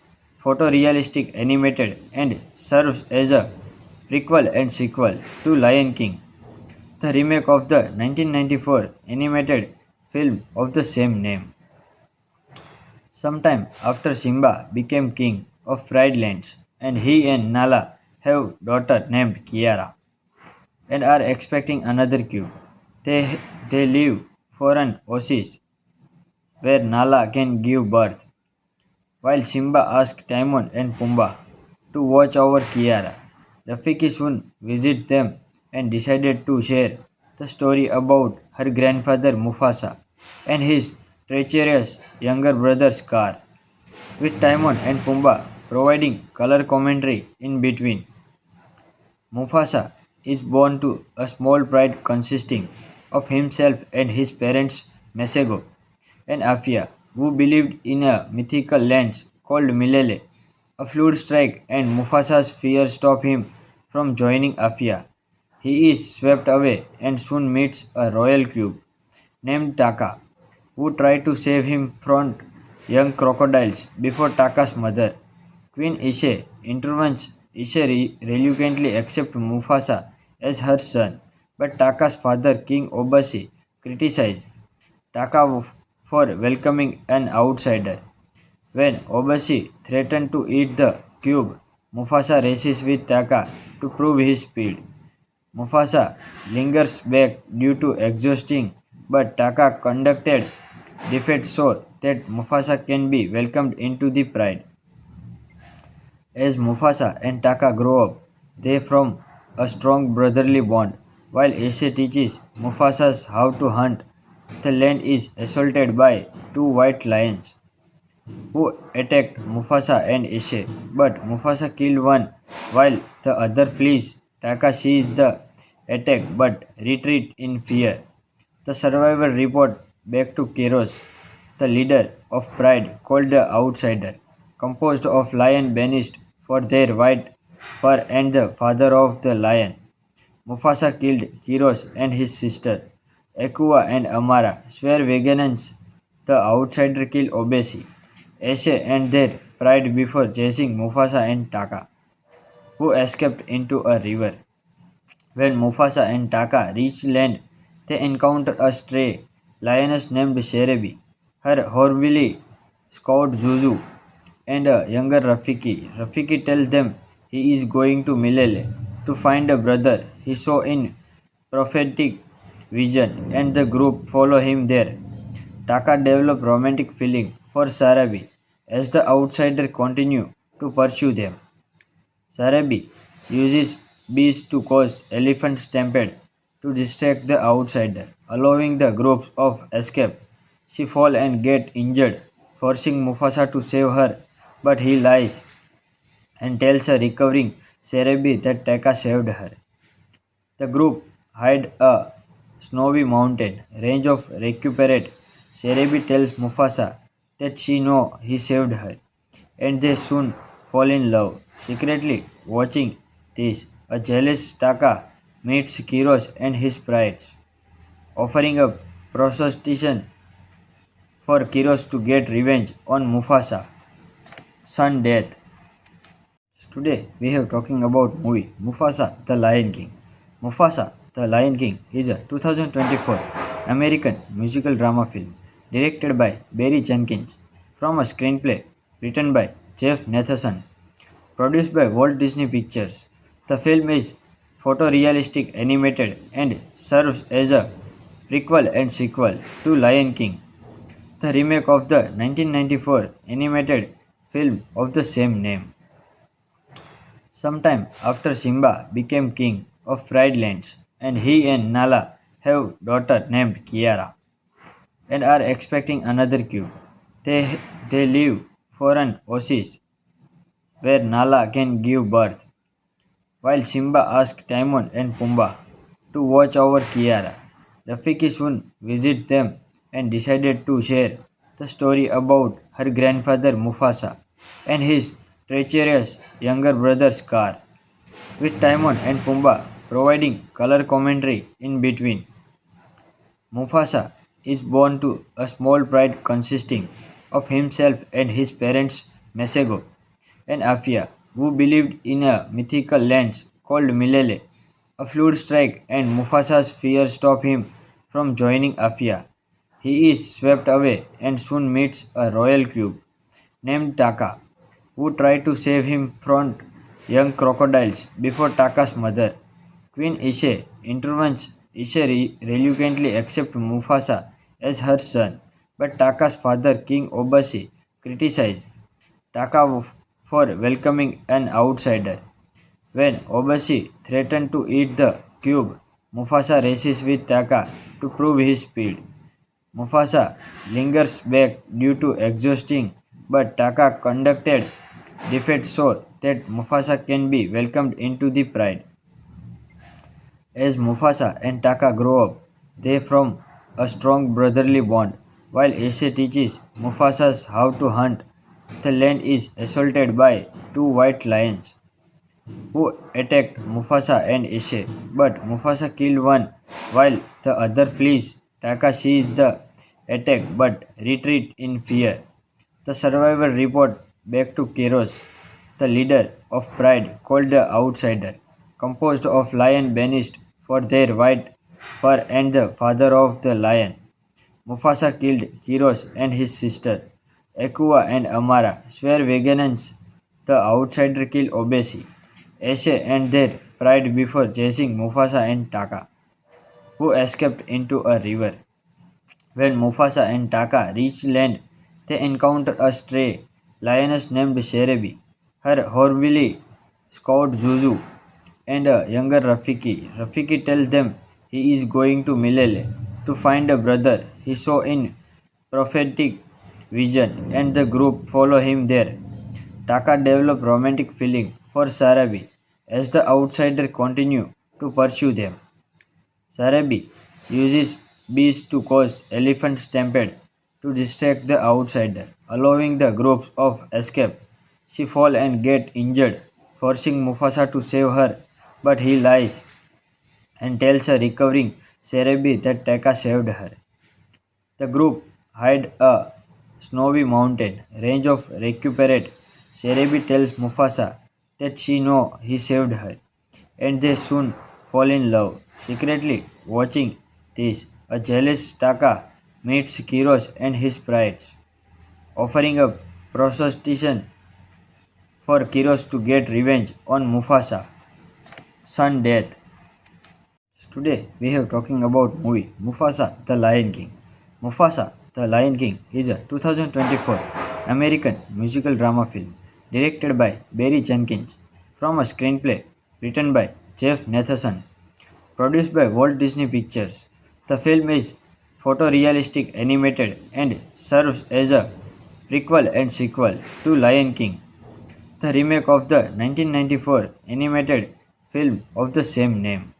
photorealistic animated and serves as a prequel and sequel to Lion King, the remake of the 1994 animated film of the same name. Sometime after Simba became king of Pride Lands, and he and Nala have daughter named Kiara and are expecting another cube. They leave for an oasis where Nala can give birth, while Simba asks Timon and Pumbaa to watch over Kiara. Rafiki soon visits them and decided to share the story about her grandfather Mufasa and his treacherous younger brother Scar, with Timon and Pumbaa providing color commentary in between. Mufasa is born to a small pride consisting of himself and his parents Mesego and Afia, who believed in a mythical land called Milele. A flood strike and Mufasa's fear stop him from joining Afia. He is swept away and soon meets a royal cube named Taka, who try to save him from young crocodiles before Taka's mother, Queen Ishe, intervenes. Ishe reluctantly accepts Mufasa as her son, but Taka's father, King Obasi, criticizes Taka for welcoming an outsider. When Obasi threatened to eat the cube, Mufasa races with Taka to prove his speed. Mufasa lingers back due to exhausting, but Taka conducted defeat so that Mufasa can be welcomed into the pride. As Mufasa and Taka grow up, they form a strong brotherly bond. While Ace teaches Mufasa how to hunt, the land is assaulted by two white lions who attacked Mufasa and Ace, but Mufasa killed one while the other flees. Taka sees the attack but retreat in fear. The survivor report back to Keros, the leader of Pride called the Outsider, composed of lion banished for their white fur and the father of the lion. Mufasa killed Kiros and his sister. Ekua and Amara swear vengeance. The outsider killed Obesi, Ace and their pride before chasing Mufasa and Taka, who escaped into a river. When Mufasa and Taka reach land, they encounter a stray lioness named Sherebi, her horribly scout Zuzu, and a younger Rafiki. Rafiki tells them he is going to Milele to find a brother he saw in prophetic vision, and the group follow him there. Taka develop romantic feeling for Sarabi as the outsider continue to pursue them. Sarabi uses bees to cause elephant stampede to distract the outsider, allowing the groups of escape. She falls and gets injured, forcing Mufasa to save her, but he lies and tells a recovering Sarabi that Taka saved her. The group hide a snowy mountain range of recuperate. Sarabi tells Mufasa that she know he saved her, and they soon fall in love. Secretly watching this, a jealous Taka meets Kiros and his pride, offering a prostitution for Kiros to get revenge on Mufasa, son death. Today we have talking about movie Mufasa the Lion King. Mufasa the Lion King is a 2024 American musical drama film directed by Barry Jenkins from a screenplay written by Jeff Nathanson, produced by Walt Disney Pictures. The film is photorealistic animated and serves as a prequel and sequel to Lion King, the remake of the 1994 animated film of the same name. Sometime after Simba became king of Pride Lands, and he and Nala have daughter named Kiara and are expecting another cube. They leave for an oasis where Nala can give birth, while Simba asks Timon and Pumbaa to watch over Kiara. Rafiki soon visit them and decided to share the story about her grandfather Mufasa and his treacherous younger brother Scar, with Timon and Pumbaa providing color commentary in between. Mufasa is born to a small pride consisting of himself and his parents Mesego and Afia, who believed in a mythical land called Milele. A flood strike and Mufasa's fear stop him from joining Afia. He is swept away and soon meets a royal cube named Taka, who try to save him from young crocodiles before Taka's mother, Queen Ishe, intervenes. Ishe reluctantly accepts Mufasa as her son, but Taka's father, King Obasi, criticizes Taka for welcoming an outsider. When Obasi threatened to eat the cube, Mufasa races with Taka to prove his speed. Mufasa lingers back due to exhausting, but Taka conducted defeat so that Mufasa can be welcomed into the pride. As Mufasa and Taka grow up, they form a strong brotherly bond. While Ace teaches Mufasa how to hunt, the land is assaulted by two white lions who attacked Mufasa and Ace, but Mufasa killed one while the other flees. Taka sees the attack but retreat in fear. The survivor report back to Keros, the leader of Pride called the Outsider, composed of lion banished for their white fur and the father of the lion. Mufasa killed Kiros and his sister. Ekua and Amara swear vengeance. The outsider killed Obesi, Ace and their pride before chasing Mufasa and Taka, who escaped into a river. When Mufasa and Taka reach land, they encounter a stray lioness named Sherebi, her horribly scout Zuzu, and a younger Rafiki. Rafiki tells them he is going to Milele to find a brother he saw in prophetic vision, and the group follow him there. Taka develop romantic feeling for Sarabi as the outsider continue to pursue them. Sarabi uses bees to cause elephant stampede to distract the outsider, allowing the groups of escape. She fall and get injured, forcing Mufasa to save her, but he lies and tells a recovering Sarabi that Taka saved her. The group hide a snowy mountain range of recuperate. Sarabi tells Mufasa that she know he saved her, and they soon fall in love. Secretly watching this, a jealous Taka meets Kiros and his prides, offering a prostitution for Kiros to get revenge on Mufasa, son death. Today we have talking about movie Mufasa the Lion King. Mufasa the Lion King is a 2024 American musical drama film directed by Barry Jenkins from a screenplay written by Jeff Nathanson, produced by Walt Disney Pictures. The film is photorealistic animated and serves as a prequel and sequel to Lion King, the remake of the 1994 animated film of the same name.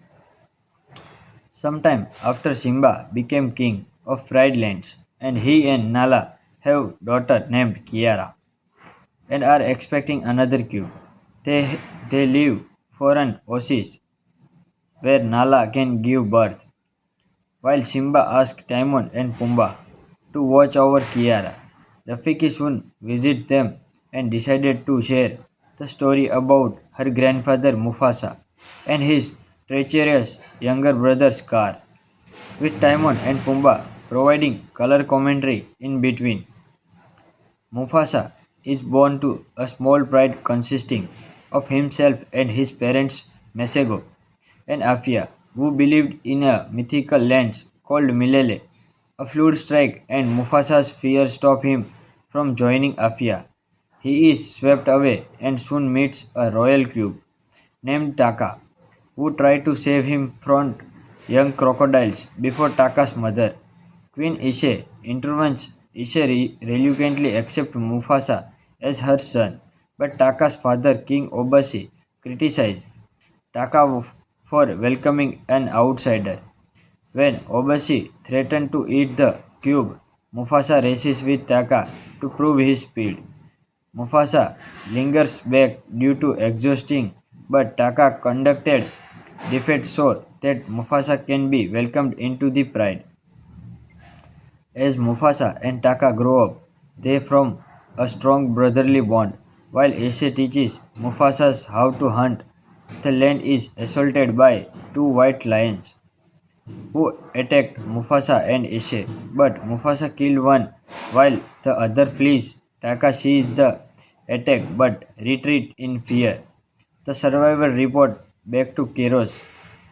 Sometime after Simba became king of Pride Lands, and he and Nala have daughter named Kiara and are expecting another cube. They leave for an oasis where Nala can give birth, while Simba asks Timon and Pumbaa to watch over Kiara. Rafiki soon visit them and decided to share the story about her grandfather Mufasa and his treacherous younger brother Scar, with Timon and Pumbaa providing color commentary in between. Mufasa is born to a small pride consisting of himself and his parents Mesego and Afia, who believed in a mythical land called Milele. A flood strike and Mufasa's fear stop him from joining Afia. He is swept away and soon meets a royal cube named Taka, who try to save him from young crocodiles before Taka's mother, Queen Ishe, intervenes. Ishe reluctantly accepts Mufasa as her son, but Taka's father, King Obasi, criticizes Taka for welcoming an outsider. When Obasi threatens to eat the cube, Mufasa races with Taka to prove his speed. Mufasa lingers back due to exhausting, but Taka conducted defeat so that Mufasa can be welcomed into the pride. As Mufasa and Taka grow up, they form a strong brotherly bond. While Ace teaches Mufasa how to hunt, the land is assaulted by two white lions who attacked Mufasa and Ace, but Mufasa killed one while the other flees. Taka sees the attack but retreat in fear. The survivor report back to Keros,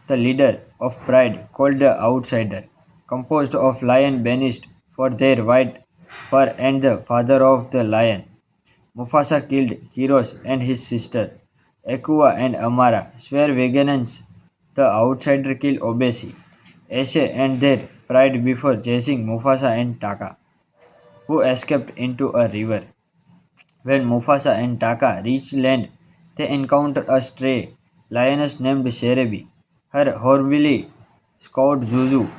the leader of Pride called the Outsider, composed of lion banished for their white fur and the father of the lion. Mufasa killed Kiros and his sister. Ekua and Amara swear vengeance. The outsider killed Obesi, Ace and their pride before chasing Mufasa and Taka, who escaped into a river. When Mufasa and Taka reach land, they encounter a stray lioness named Sherebi, her horribly scout Zuzu,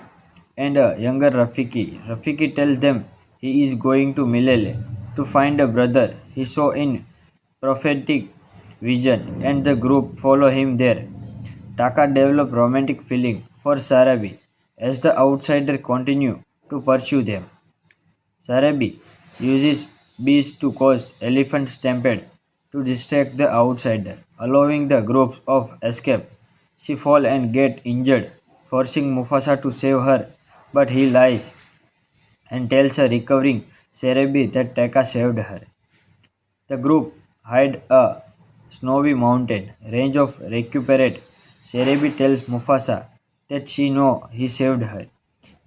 and a younger Rafiki. Rafiki tells them he is going to Milele to find a brother he saw in prophetic vision, and the group follow him there. Taka develop romantic feeling for Sarabi as the outsider continue to pursue them. Sarabi uses bees to cause elephant stampede to distract the outsider, allowing the groups of escape. She fall and get injured, forcing Mufasa to save her, but he lies and tells a recovering Sarabi that Taka saved her. The group hide a snowy mountain range of recuperate. Sarabi tells Mufasa that she know he saved her,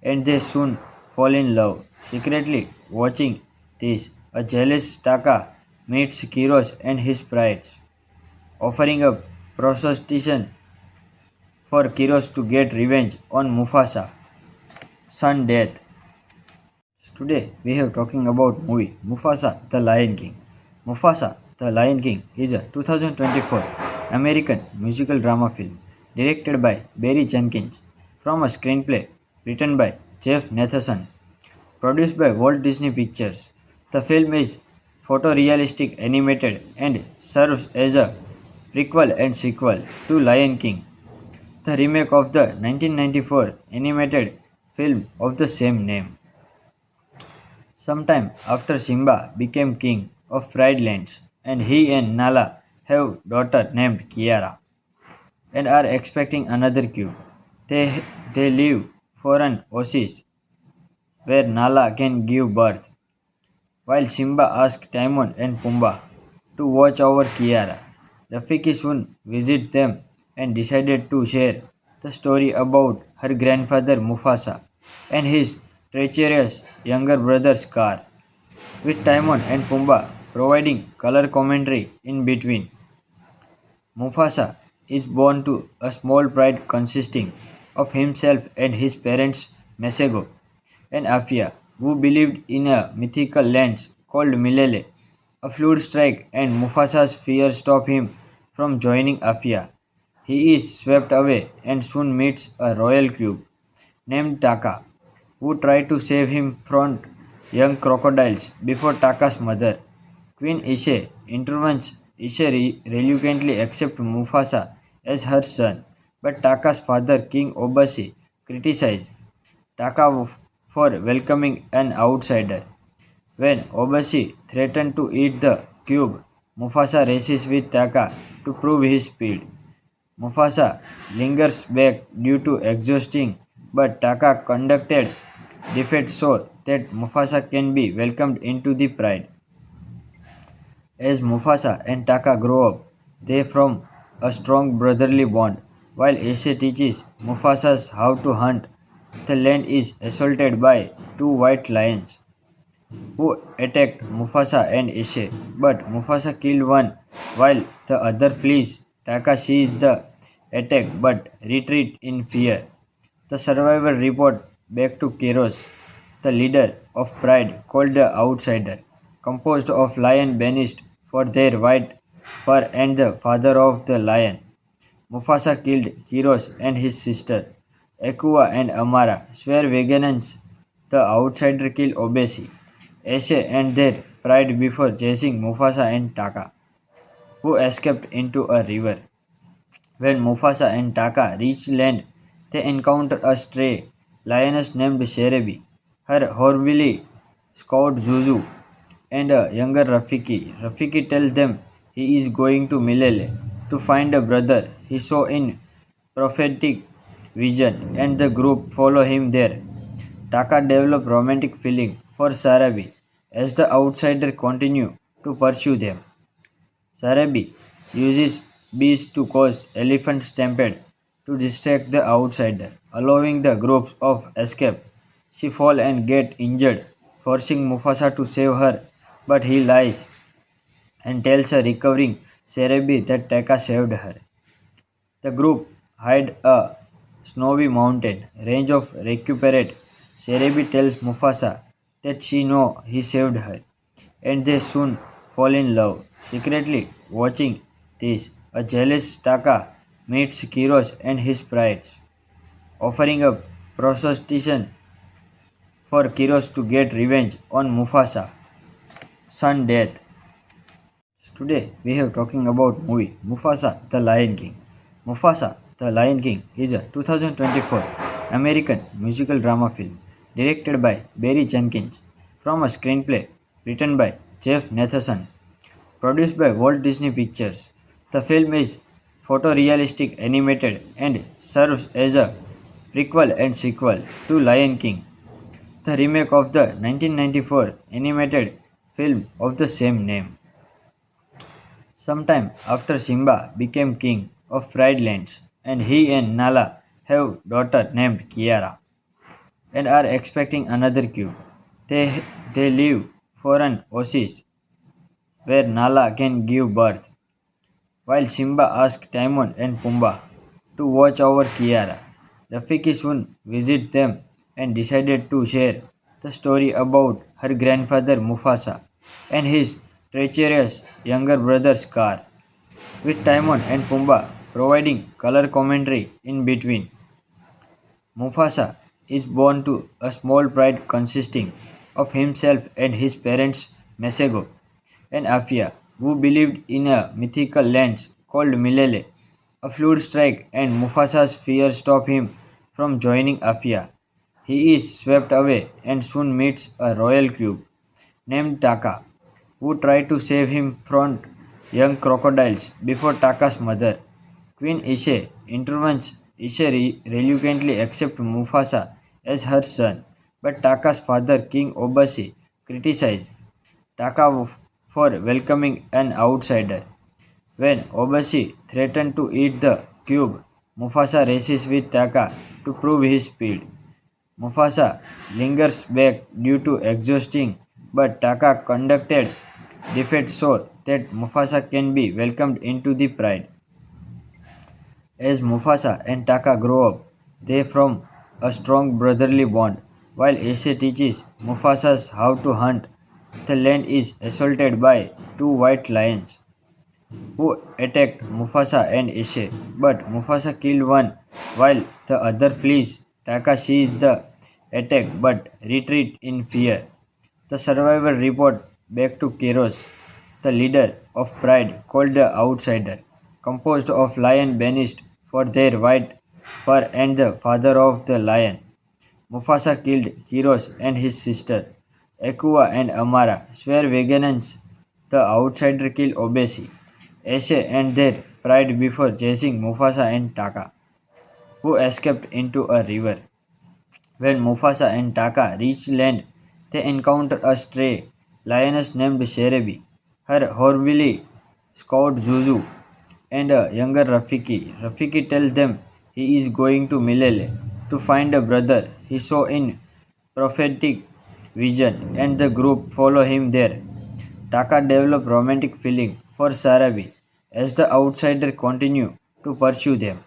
and they soon fall in love. Secretly watching this, a jealous Taka meets Kiros and his pride, offering a prostitution for Kiros to get revenge on Mufasa, son death. Today we have talking about movie Mufasa the Lion King. Mufasa the Lion King is a 2024 American musical drama film directed by Barry Jenkins from a screenplay written by Jeff Nathanson, produced by Walt Disney Pictures. The film is photorealistic animated and serves as a prequel and sequel to Lion King, the remake of the 1994 animated film of the same name. Sometime after Simba became king of Pride Lands, and he and Nala have daughter named Kiara and are expecting another cube. They leave for an oasis where Nala can give birth, while Simba asks Timon and Pumbaa to watch over Kiara. Rafiki soon visit them and decided to share the story about her grandfather Mufasa and his treacherous younger brother Scar, with Timon and Pumbaa providing color commentary in between. Mufasa is born to a small pride consisting of himself and his parents Mesego and Afia, who believed in a mythical land called Milele. A flood strike and Mufasa's fear stop him from joining Afia. He is swept away and soon meets a royal cube named Taka, who try to save him from young crocodiles before Taka's mother, Queen Ishe, intervenes. Ishe reluctantly accepts Mufasa as her son, but Taka's father, King Obasi, criticizes Taka for welcoming an outsider. When Obasi threatens to eat the cube, Mufasa races with Taka to prove his speed. Mufasa lingers back due to exhausting, but Taka conducted defeat so that Mufasa can be welcomed into the pride. As Mufasa and Taka grow up, they form a strong brotherly bond. While Ace teaches Mufasa how to hunt, the land is assaulted by two white lions who attacked Mufasa and Ace, but Mufasa killed one while the other flees. Taka sees the attack but retreat in fear. The survivor report back to Keros, the leader of Pride called the Outsider, composed of lion banished for their white fur and the father of the lion. Mufasa killed Kiros and his sister. Ekua and Amara swear vengeance. The outsider killed Obesi, Ace and their pride before chasing Mufasa and Taka, who escaped into a river. When Mufasa and Taka reach land, they encounter a stray lioness named Sherebi, her horribly scout Zuzu, and a younger Rafiki. Rafiki tells them he is going to Milele to find a brother he saw in prophetic vision, and the group follow him there. Taka develop romantic feeling for Sarabi as the outsider continue to pursue them. Sarabi uses bees to cause elephant stampede to distract the outsider, allowing the groups of escape. She fall and get injured, forcing Mufasa to save her, but he lies and tells a recovering Sarabi that Taka saved her. The group hide a snowy mountain range of recuperate. Sarabi tells Mufasa that she know he saved her, and they soon fall in love. Secretly watching this, a jealous Taka meets Kiros and his pride, offering up prostitution for Kiros to get revenge on Mufasa, son death. Today we have talking about movie Mufasa the Lion King. Mufasa the Lion King is a 2024 American musical drama film directed by Barry Jenkins from a screenplay written by Jeff Nathanson, produced by Walt Disney Pictures. The film is photorealistic animated and serves as a prequel and sequel to Lion King, the remake of the 1994 animated film of the same name. Sometime after Simba became king of Pride Lands, and he and Nala have daughter named Kiara and are expecting another cube. They leave for an oasis where Nala can give birth, while Simba asks Timon and Pumbaa to watch over Kiara. Rafiki soon visits them and decided to share the story about her grandfather Mufasa and his treacherous younger brother Scar, with Timon and Pumbaa providing color commentary in between. Mufasa is born to a small pride consisting of himself and his parents Mesego and Afia, who believed in a mythical land called Milele. A flood strike and Mufasa's fear stop him from joining Afia. He is swept away and soon meets a royal cube named Taka, who try to save him from young crocodiles before Taka's mother, Queen Ishe, intervenes. Ishe reluctantly accepts Mufasa as her son, but Taka's father, King Obasi, criticizes Taka for welcoming an outsider. When Obasi threatens to eat the cube, Mufasa races with Taka to prove his speed. Mufasa lingers back due to exhausting, but Taka conducted defeat so that Mufasa can be welcomed into the pride. As Mufasa and Taka grow up, they form a strong brotherly bond. While Ace teaches Mufasa how to hunt, the land is assaulted by two white lions who attacked Mufasa and Ace, but Mufasa killed one while the other flees. Taka sees the attack but retreat in fear. The survivor report back to Keros, the leader of Pride called the Outsider, composed of lion banished for their white fur and the father of the lion. Mufasa killed Kiros and his sister. Ekua and Amara swear vengeance. The outsider killed Obesi, Ace and their pride before chasing Mufasa and Taka, who escaped into a river. When Mufasa and Taka reach land, they encounter a stray lioness named Sherebi, her horribly scout Zuzu, and a younger Rafiki. Rafiki tells them he is going to Milele to find a brother he saw in prophetic vision, and the group follow him there. Taka develop romantic feeling for Sarabi as the outsider continue to pursue them.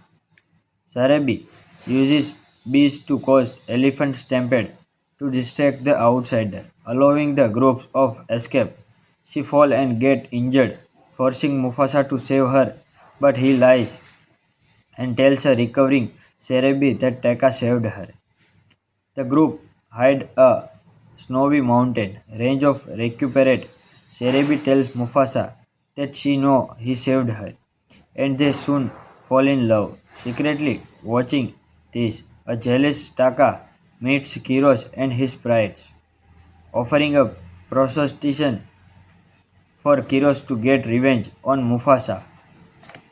Sarabi uses bees to cause elephant stampede to distract the outsider, allowing the groups of escape. She falls and gets injured, forcing Mufasa to save her, but he lies and tells a recovering Sarabi that Taka saved her. The group hide a snowy mountain range of recuperate. Sarabi tells Mufasa that she know he saved her, and they soon fall in love. Secretly watching this, a jealous Taka meets Kiros and his pride, offering up prostitution for Kiros to get revenge on Mufasa,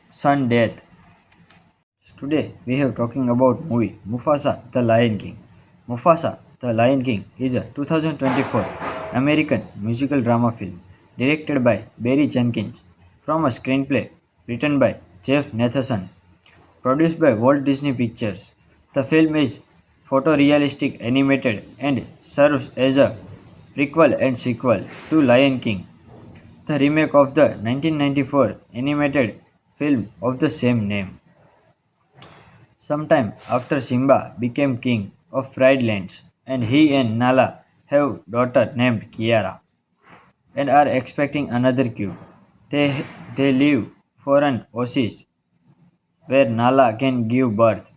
son death. Today we have talking about movie Mufasa the Lion King. Mufasa the Lion King is a 2024 American musical drama film directed by Barry Jenkins from a screenplay written by Jeff Nathanson, produced by Walt Disney Pictures. The film is photorealistic animated and serves as a prequel and sequel to Lion King, the remake of the 1994 animated film of the same name. Sometime after Simba became king of Pride Lands, and he and Nala have daughter named Kiara and are expecting another cube. They leave for an oasis where Nala can give birth,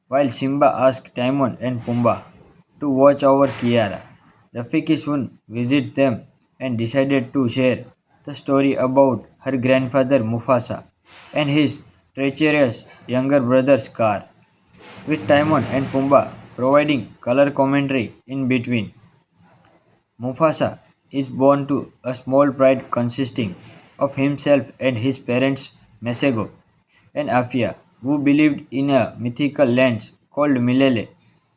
while Simba asks Timon and Pumbaa to watch over Kiara. Rafiki soon visited them and decided to share the story about her grandfather Mufasa and his treacherous younger brother Scar, with Timon and Pumbaa providing color commentary in between. Mufasa is born to a small pride consisting of himself and his parents Mesego and Afia, who believed in a mythical land called Milele.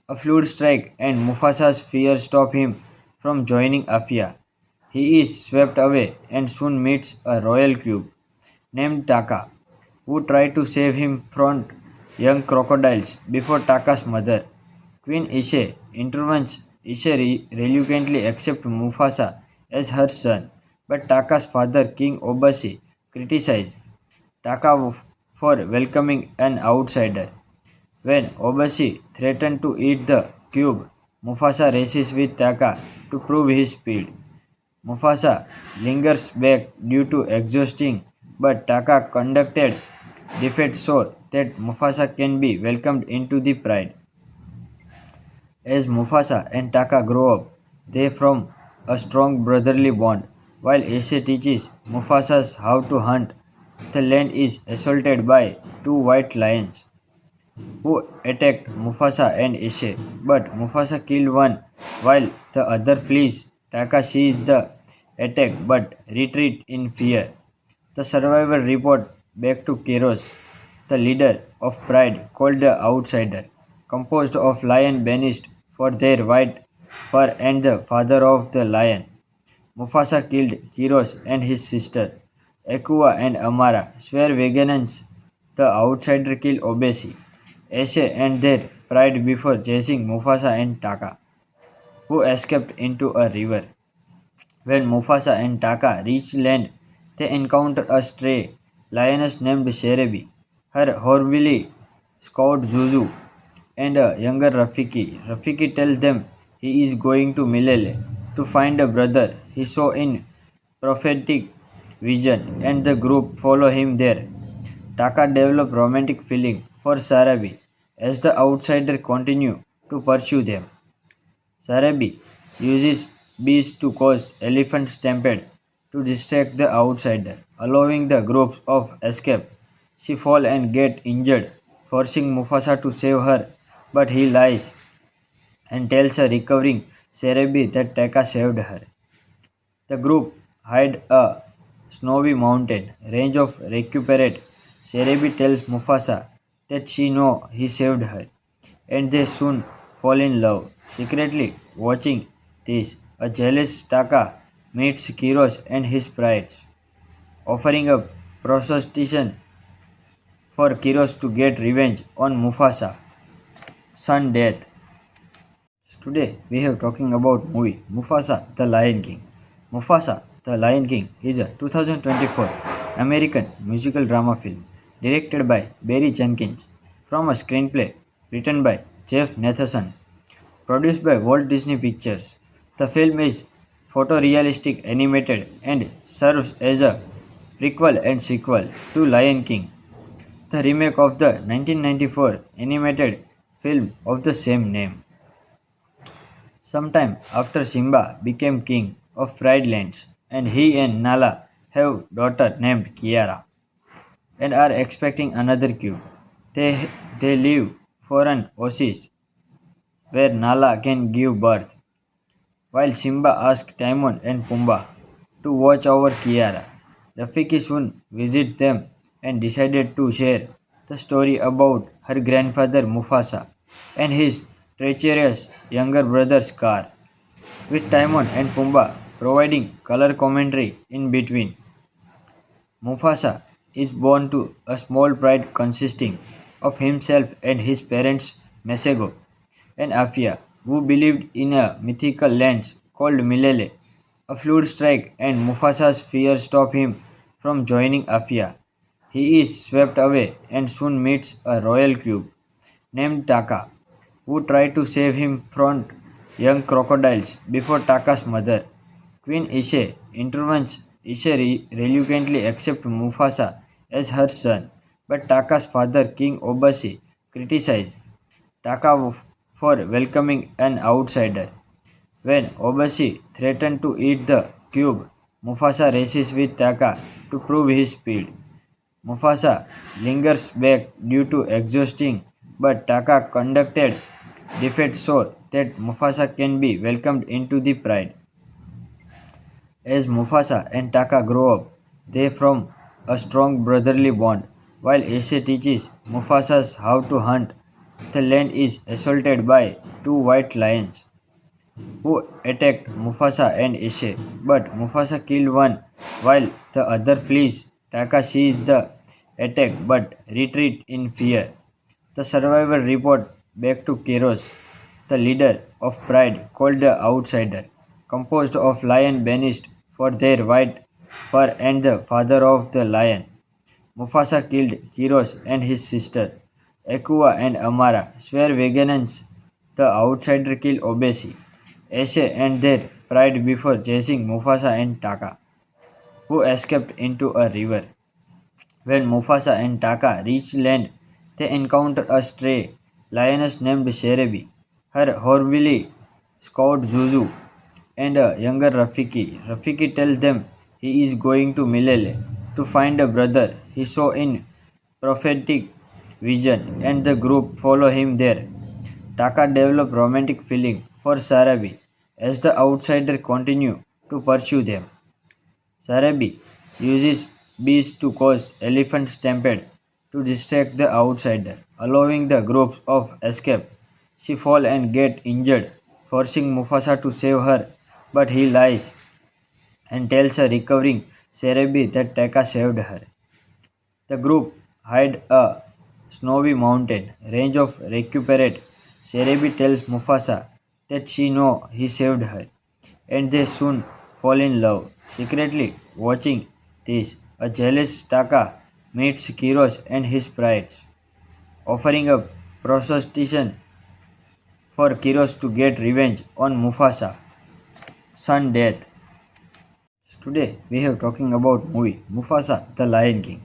A flood strike and Mufasa's fear stop him from joining Afia. He is swept away and soon meets a royal cube named Taka, who try to save him from young crocodiles before Taka's mother, Queen Ishe, intervenes. Ishe reluctantly accepts Mufasa as her son, but Taka's father, King Obasi, criticizes Taka for welcoming an outsider. When Obasi threatens to eat the cube, Mufasa races with Taka to prove his speed. Mufasa lingers back due to exhausting, but Taka conducted defeat so that Mufasa can be welcomed into the pride. As Mufasa and Taka grow up, they form a strong brotherly bond. While Ace teaches Mufasa how to hunt, the land is assaulted by two white lions who attacked Mufasa and Ace, but Mufasa killed one while the other flees. Taka sees the attack but retreat in fear. The survivor report back to Keros, the leader of Pride called the Outsider, composed of lion banished for their white fur and the father of the lion. Mufasa killed Kiros and his sister. Ekua and Amara swear vengeance. The outsider killed Obesi, Ace and their pride before chasing Mufasa and Taka, who escaped into a river. When Mufasa and Taka reach land, they encounter a stray lioness named Sherebi, her horribly scout Zuzu, and a younger Rafiki. Rafiki tells them he is going to Milele to find a brother he saw in prophetic vision, and the group follow him there. Taka develop romantic feeling for Sarabi as the outsider continue to pursue them. Sarabi uses bees to cause elephant stampede to distract the outsider, allowing the groups of escape. She falls and gets injured, forcing Mufasa to save her, but he lies and tells a recovering Sarabi that Taka saved her. The group hide a snowy mountain range of recuperate. Sarabi tells Mufasa that she know he saved her, and they soon fall in love. Secretly watching this, a jealous Taka meets Kiros and his pride, offering a prostitution for Kiros to get revenge on Mufasa, son death. Today we have talking about movie Mufasa the Lion King. Mufasa the Lion King is a 2024 American musical drama film directed by Barry Jenkins from a screenplay written by Jeff Nathanson, produced by Walt Disney Pictures. The film is photorealistic animated and serves as a prequel and sequel to Lion King, the remake of the 1994 animated film of the same name. Sometime after Simba became king of Pride Lands, and he and Nala have daughter named Kiara and are expecting another cube. They leave for an oasis where Nala can give birth, while Simba asks Timon and Pumbaa to watch over Kiara. Rafiki soon visited them and decided to share the story about her grandfather Mufasa and his treacherous younger brother Scar, with Timon and Pumbaa providing color commentary in between. Mufasa is born to a small pride consisting of himself and his parents Mesego and Afia, who believed in a mythical land called Milele. A flood strike and Mufasa's fear stop him from joining Afia. He is swept away and soon meets a royal cube named Taka, who try to save him from young crocodiles before Taka's mother, Queen Ishe, intervenes. Ishe reluctantly accepts Mufasa as her son, but Taka's father, King Obasi, criticizes Taka for welcoming an outsider. When Obasi threatens to eat the cube, Mufasa races with Taka to prove his speed. Mufasa lingers back due to exhausting, but Taka conducted defeat so that Mufasa can be welcomed into the pride. As Mufasa and Taka grow up, they form a strong brotherly bond. While Ace teaches Mufasa how to hunt, the land is assaulted by two white lions who attacked Mufasa and Ace, but Mufasa killed one while the other flees. Taka sees the attack but retreat in fear. The survivor report back to Keros, the leader of Pride called the Outsider, composed of lion banished for their white fur and the father of the lion. Mufasa killed Kiros and his sister. Ekua and Amara swear vengeance. The outsider killed Obesi, Ace and their pride before chasing Mufasa and Taka, who escaped into a river. When Mufasa and Taka reach land, they encounter a stray lioness named Sherebi, her horribly scout Zuzu, and a younger Rafiki. Rafiki tells them he is going to Milele to find a brother he saw in prophetic vision, and the group follow him there. Taka develop romantic feeling for Sarabi as the outsider continue to pursue them. Sarabi uses bees to cause elephant stampede to distract the outsider, allowing the groups of escape. She fall and get injured, forcing Mufasa to save her, but he lies and tells a recovering Sarabi that Taka saved her. The group hide a snowy mountain range of recuperate. Sarabi tells Mufasa that she know he saved her, and they soon fall in love. Secretly watching this, a jealous Taka meets Kiros and his pride, offering a prostitution for Kiros to get revenge on Mufasa, son death. Today we have talking about movie Mufasa the Lion King.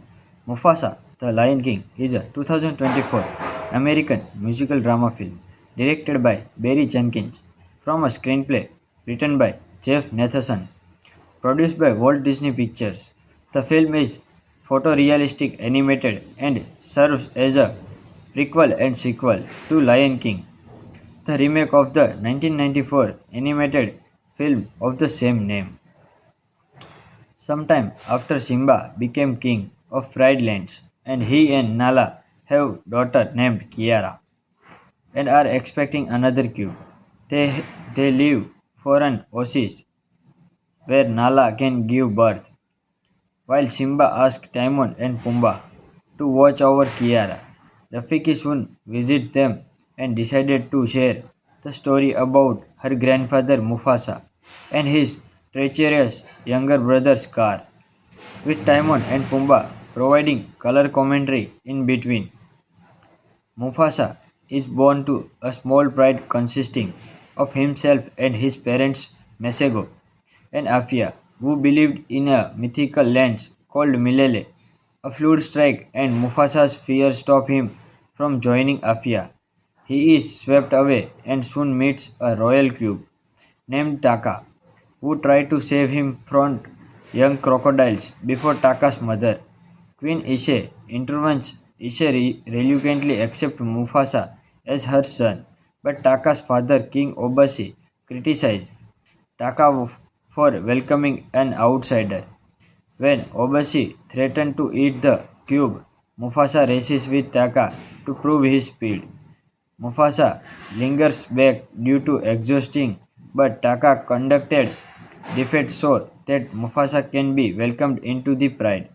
Mufasa the Lion King is a 2024 American musical drama film directed by Barry Jenkins from a screenplay written by Jeff Nathanson, produced by Walt Disney Pictures. The film is photorealistic animated and serves as a prequel and sequel to Lion King, the remake of the 1994 animated film of the same name. Sometime after Simba became king of Pride Lands, and he and Nala have daughter named Kiara and are expecting another cube. They leave for an oasis where Nala can give birth, while Simba asks Timon and Pumbaa to watch over Kiara. Rafiki soon visit them and decided to share the story about her grandfather Mufasa and his treacherous younger brother Scar, with Timon and Pumbaa providing color commentary in between. Mufasa is born to a small pride consisting of himself and his parents Mesego and Afia, who believed in a mythical land called Milele. A flood strike and Mufasa's fear stop him from joining Afia. He is swept away and soon meets a royal cube named Taka, who try to save him from young crocodiles before Taka's mother, Queen Ishe, intervenes. Ishe reluctantly accepts Mufasa as her son, but Taka's father, King Obasi, criticizes Taka for welcoming an outsider. When Obasi threatens to eat the cube, Mufasa races with Taka to prove his speed. Mufasa lingers back due to exhausting, but Taka conducted defeat so that Mufasa can be welcomed into the pride.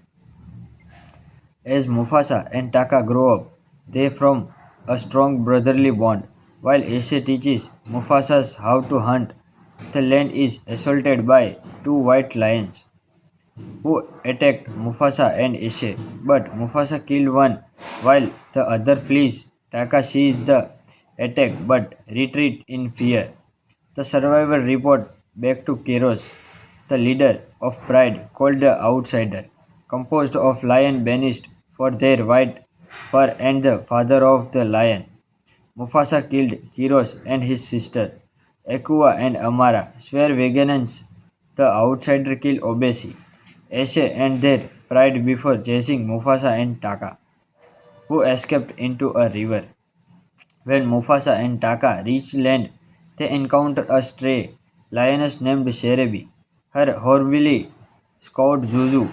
As Mufasa and Taka grow up, they form a strong brotherly bond. While Ace teaches Mufasa how to hunt, the land is assaulted by two white lions who attacked Mufasa and Ace, but Mufasa killed one while the other flees. Taka sees the attack but retreat in fear. The survivor report back to Keros, the leader of Pride called the Outsider, composed of lion banished for their white fur and the father of the lion. Mufasa killed Kiros and his sister. Ekua and Amara swear vengeance. The outsider killed Obesi, Eshe and their pride before chasing Mufasa and Taka, who escaped into a river. When Mufasa and Taka reach land, they encounter a stray lioness named Sherebi, her horribly scout Zuzu,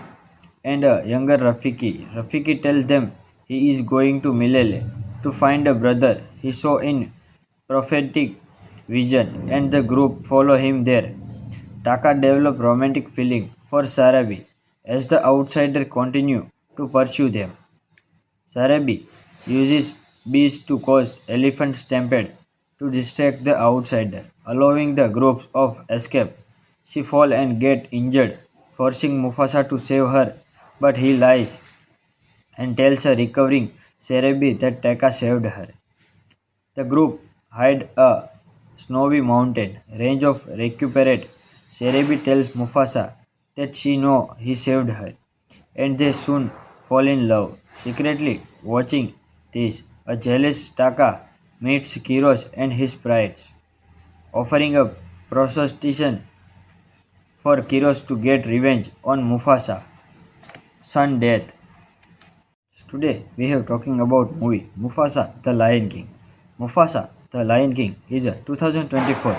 and a younger Rafiki. Rafiki tells them he is going to Milele to find a brother he saw in prophetic vision, and the group follow him there. Taka develop romantic feeling for Sarabi as the outsider continue to pursue them. Sarabi uses bees to cause elephant stampede to distract the outsider, allowing the groups of escape. She fall and get injured, forcing Mufasa to save her, but he lies and tells a recovering Sarabi that Taka saved her. The group hide a snowy mountain range of recuperate. Sarabi tells Mufasa that she know he saved her, and they soon fall in love. Secretly watching this, a jealous Taka meets Kiros and his pride, offering a prostitution for Kiros to get revenge on Mufasa, son death. Today we have talking about movie Mufasa the Lion King. Mufasa the Lion King is a 2024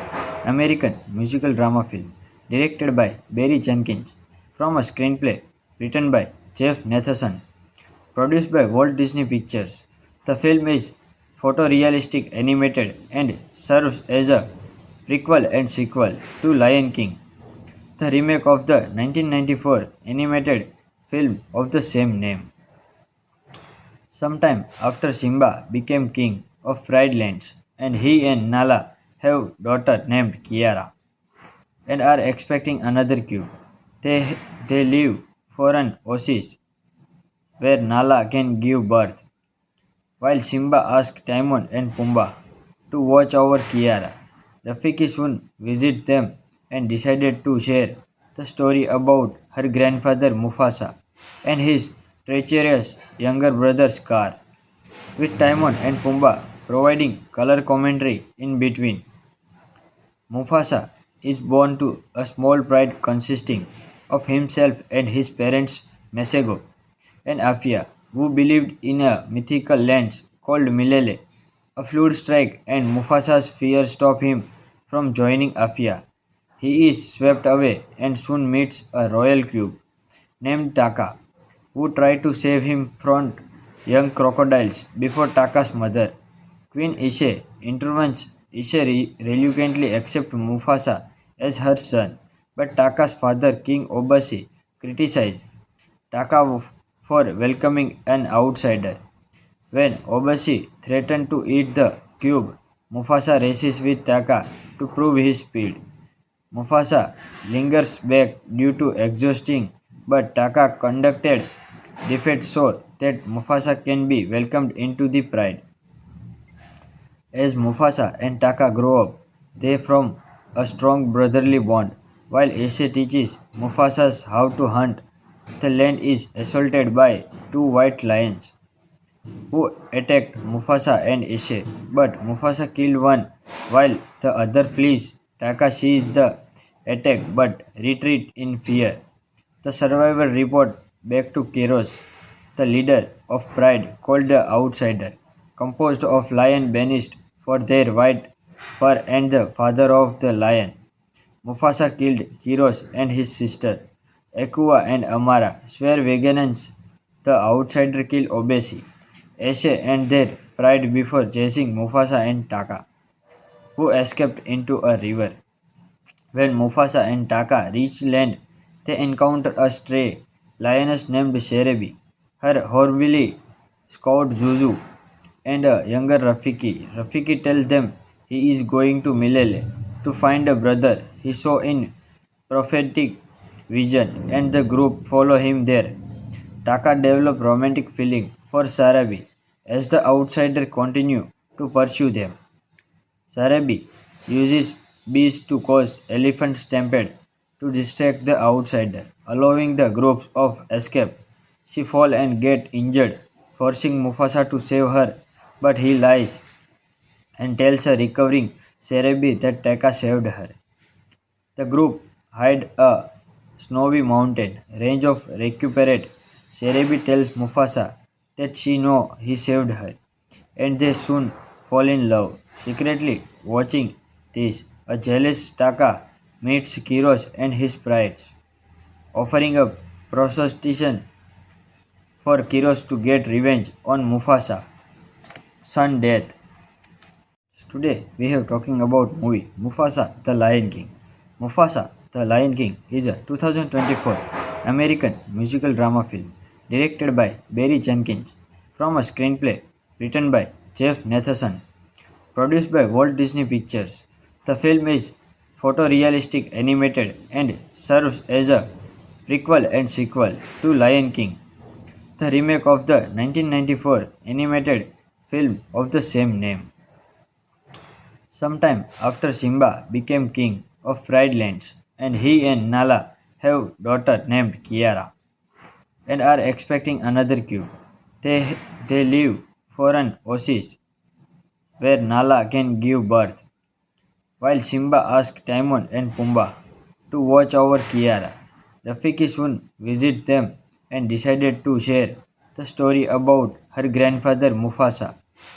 American musical drama film directed by Barry Jenkins from a screenplay written by Jeff Nathanson, produced by Walt Disney Pictures. The film is photorealistic animated and serves as a prequel and sequel to Lion King, the remake of the 1994 animated film of the same name. Sometime after Simba became king of Pride Lands, and he and Nala have daughter named Kiara and are expecting another cube. They leave for an oasis where Nala can give birth, while Simba asks Timon and Pumbaa to watch over Kiara. Rafiki soon visit them and decided to share the story about her grandfather Mufasa and his treacherous younger brother Scar, with Timon and Pumbaa providing color commentary in between. Mufasa is born to a small pride consisting of himself and his parents Mesego and Afia, who believed in a mythical land called Milele. A flood strike and Mufasa's fear stop him from joining Afia. He is swept away and soon meets a royal cube named Taka, who try to save him from young crocodiles before Taka's mother, Queen Ishe, intervenes. Ishe reluctantly accepts Mufasa as her son, but Taka's father, King Obasi, criticizes Taka for welcoming an outsider. When Obasi threatens to eat the cube, Mufasa races with Taka to prove his speed. Mufasa lingers back due to exhausting, but Taka conducted defeat so that Mufasa can be welcomed into the pride. As Mufasa and Taka grow up, they form a strong brotherly bond. While Ace teaches Mufasa how to hunt, the land is assaulted by two white lions who attacked Mufasa and Ace, but Mufasa killed one while the other flees. Taka sees the attack but retreat in fear. The survivor report back to Keros, the leader of Pride called the Outsider, composed of lion banished for their white fur and the father of the lion. Mufasa killed Kiros and his sister. Ekua and Amara swear vengeance. The outsider killed Obesi, Eshe and their pride before chasing Mufasa and Taka, who escaped into a river. When Mufasa and Taka reach land, they encounter a stray lioness named Sherebi, her horribly scout Zuzu, and a younger Rafiki. Rafiki tells them he is going to Milele to find a brother he saw in prophetic vision, and the group follow him there. Taka develop romantic feeling for Sarabi as the outsider continue to pursue them. Sarabi uses bees to cause elephant stampede to distract the outsider, allowing the groups of escape. She fall and get injured, forcing Mufasa to save her, but he lies and tells a recovering Cerebi that Taka saved her. The group hide a snowy mountain range of recuperate. Cerebi tells Mufasa that she know he saved her, and they soon fall in love. Secretly watching this, a jealous Taka meets Kiros and his pride, offering a prostitution for Kiros to get revenge on Mufasa, son death. Today we have talking about movie Mufasa the Lion King. Mufasa the Lion King is a 2024 American musical drama film directed by Barry Jenkins from a screenplay written by Jeff Nathanson, produced by Walt Disney Pictures. The film is photorealistic animated and serves as a prequel and sequel to Lion King, the remake of the 1994 animated film of the same name. Sometime after Simba became king of Pride Lands, and he and Nala have daughter named Kiara and are expecting another cube. They leave for an oasis where Nala can give birth, while Simba asks Timon and Pumbaa to watch over Kiara. Rafiki soon visit them and decided to share the story about her grandfather Mufasa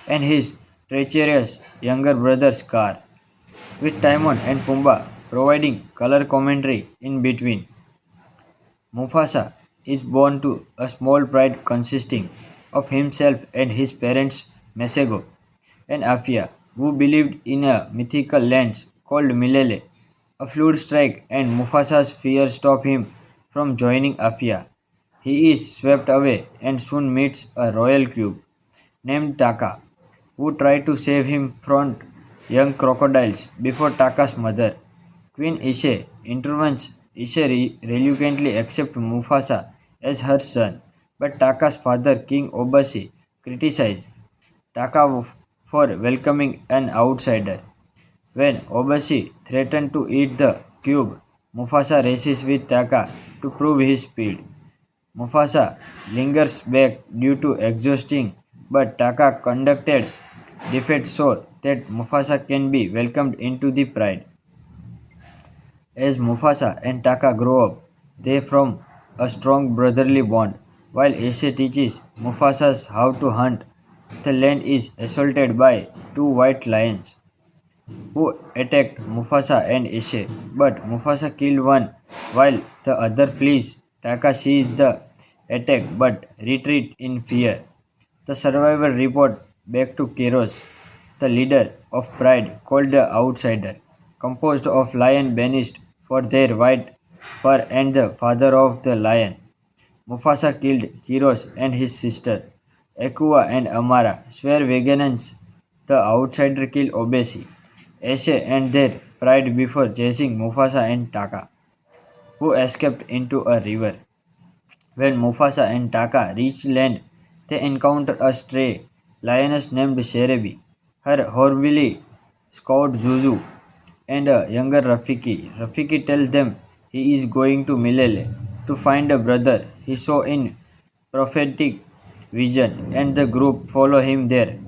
and his treacherous younger brother Scar, with Timon and Pumbaa providing color commentary in between. Mufasa is born to a small pride consisting of himself and his parents Mesego and Afia, who believed in a mythical land called Milele. A flood strike and Mufasa's fear stop him from joining Afia. He is swept away and soon meets a royal cube named Taka, who try to save him from young crocodiles before Taka's mother, Queen Ishe, intervenes. Ishe reluctantly accepts Mufasa as her son, but Taka's father, King Obasi, criticizes Taka for welcoming an outsider. When Obasi threatens to eat the cube, Mufasa races with Taka to prove his speed. Mufasa lingers back due to exhausting, but Taka conducted defeat so that Mufasa can be welcomed into the pride. As Mufasa and Taka grow up, they form a strong brotherly bond. While Ace teaches Mufasa how to hunt, the land is assaulted by two white lions who attacked Mufasa and Ace, but Mufasa killed one while the other flees. Taka sees the attack but retreat in fear. The survivor report back to Keros, the leader of Pride called the Outsider, composed of lion banished for their white fur and the father of the lion. Mufasa killed Kiros and his sister. Ekua and Amara swear vengeance. The outsider killed Obesi, Ace and their pride before chasing Mufasa and Taka, who escaped into a river. When Mufasa and Taka reach land, they encounter a stray lioness named Sherebi, her horribly scout Zuzu, and a younger Rafiki. Rafiki tells them he is going to Milele to find a brother he saw in prophetic vision, and the group follow him there.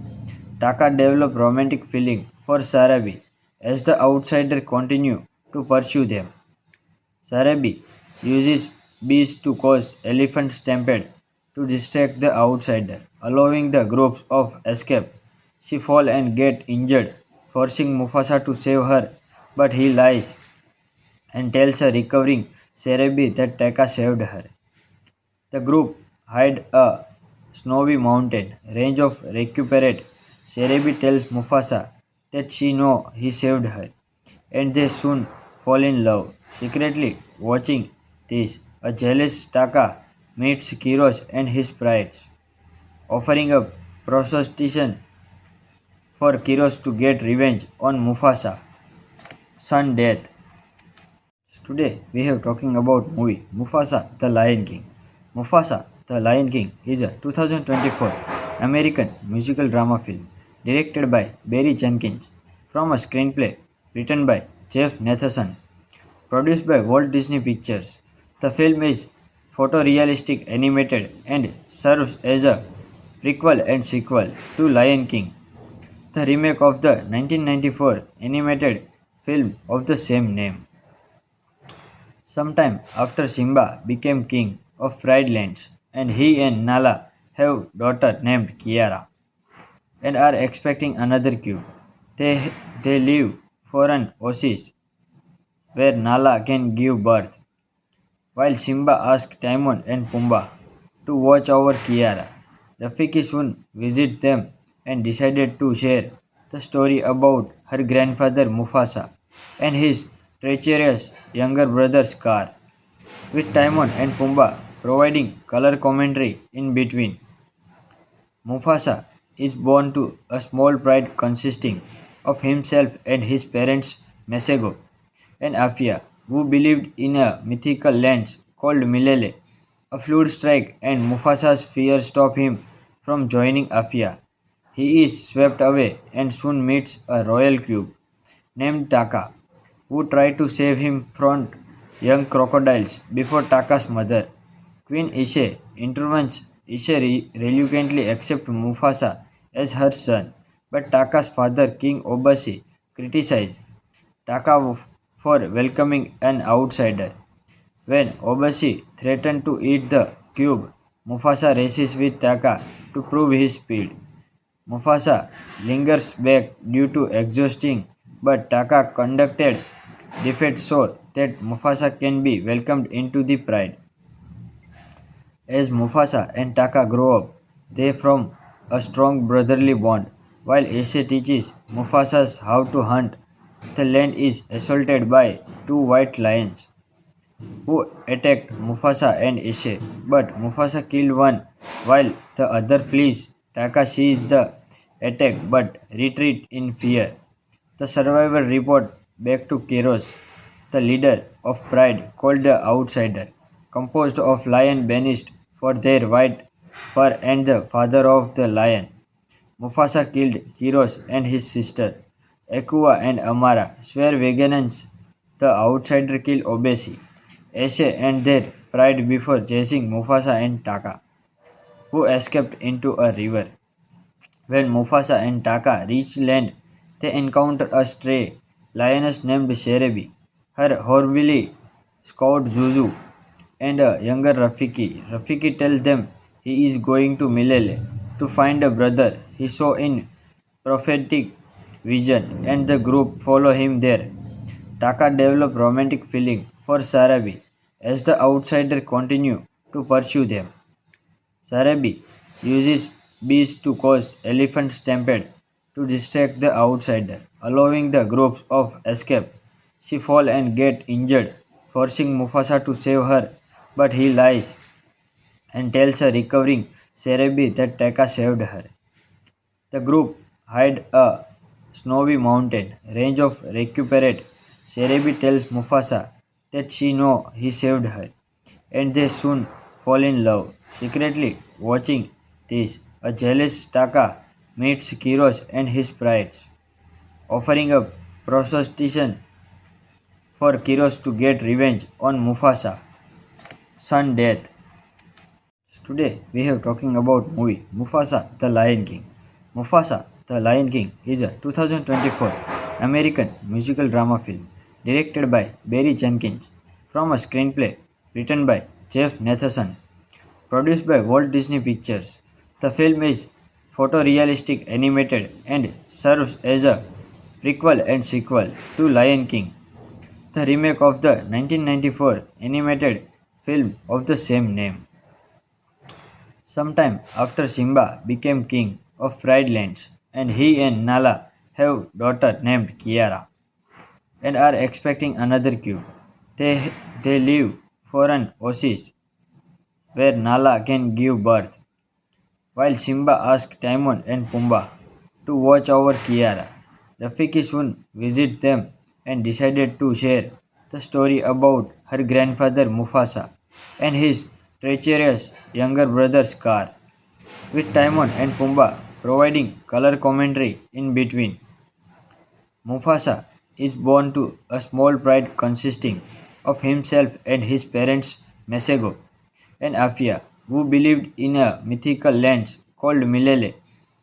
Taka develop romantic feeling for Sarabi as the outsider continue to pursue them. Sarabi uses bees to cause elephant stampede to distract the outsider, allowing the groups of escape. She fall and get injured, forcing Mufasa to save her, but he lies and tells a recovering Sarabi that Taka saved her. The group hide a snowy mountain range of recuperate. Sarabi tells Mufasa that she know he saved her, and they soon fall in love. Secretly watching this, a jealous Taka meets Kiros and his pride, offering a prostitution for Kiros to get revenge on Mufasa, son death. Today we have talking about movie Mufasa the Lion King. Mufasa the Lion King is a 2024 American musical drama film directed by Barry Jenkins from a screenplay written by Jeff Nathanson, Produced by Walt Disney Pictures. The film is photorealistic animated and serves as a prequel and sequel to Lion King, the remake of the 1994 animated film of the same name. Sometime after Simba became king of Pride Lands, and he and Nala have daughter named Kiara and are expecting another cube. They leave for an oasis where Nala can give birth, while Simba asks Timon and Pumbaa to watch over Kiara. Rafiki soon visits them and decided to share the story about her grandfather Mufasa and his treacherous younger brother Scar, with Timon and Pumbaa providing color commentary in between. Mufasa is born to a small pride consisting of himself and his parents Mesego and Afia, who believed in a mythical land called Milele. A flood strike and Mufasa's fear stop him from joining Afia. He is swept away and soon meets a royal cube named Taka, who try to save him from young crocodiles before Taka's mother, Queen Ishe, intervenes. Ishe reluctantly accepts Mufasa as her son, but Taka's father, King Obasi, criticizes Taka for welcoming an outsider. When Obasi threatens to eat the cube, Mufasa races with Taka to prove his speed. Mufasa lingers back due to exhausting, but Taka conducted defeat so that Mufasa can be welcomed into the pride. As Mufasa and Taka grow up, they form a strong brotherly bond. While Ace teaches Mufasa how to hunt, the land is assaulted by two white lions who attacked Mufasa and Ace, but Mufasa killed one while the other flees. Taka sees the attack but retreat in fear. The survivor report back to Keros, the leader of Pride called the Outsider, composed of lion banished for their white fur and the father of the lion. Mufasa killed Kiros and his sister. Ekua and Amara swear vengeance. The outsider killed Obesi, Ace and their pride before chasing Mufasa and Taka, who escaped into a river. When Mufasa and Taka reach land, they encounter a stray lioness named Sherebi, her horribly scout Zuzu, and a younger Rafiki. Rafiki tells them he is going to Milele to find a brother he saw in prophetic vision, and the group follow him there. Taka develop romantic feeling for Sarabi as the outsider continue to pursue them. Sarabi uses bees to cause elephant stampede to distract the outsider, allowing the groups of escape. She falls and gets injured, forcing Mufasa to save her, but he lies and tells a recovering Sarabi that Taka saved her. The group hide a snowy mountain range of recuperate. Sarabi tells Mufasa that she know he saved her, and they soon fall in love. Secretly watching this, a jealous Taka meets Kiros and his pride, offering a prostitution for Kiros to get revenge on Mufasa, son death. Today we have talking about movie Mufasa the Lion King. Mufasa the Lion King is a 2024 American musical drama film directed by Barry Jenkins from a screenplay written by Jeff Nathanson, produced by Walt Disney Pictures. The film is photorealistic animated and serves as a prequel and sequel to Lion King, the remake of the 1994 animated film of the same name. Sometime after Simba became king of Pride Lands, and he and Nala have daughter named Kiara and are expecting another cube. They leave for an oasis where Nala can give birth, while Simba asks Timon and Pumbaa to watch over Kiara. Rafiki soon visits them and decided to share the story about her grandfather Mufasa and his treacherous younger brother Scar, with Timon and Pumbaa providing color commentary in between. Mufasa is born to a small pride consisting of himself and his parents Mesego and Afia, who believed in a mythical land called Milele.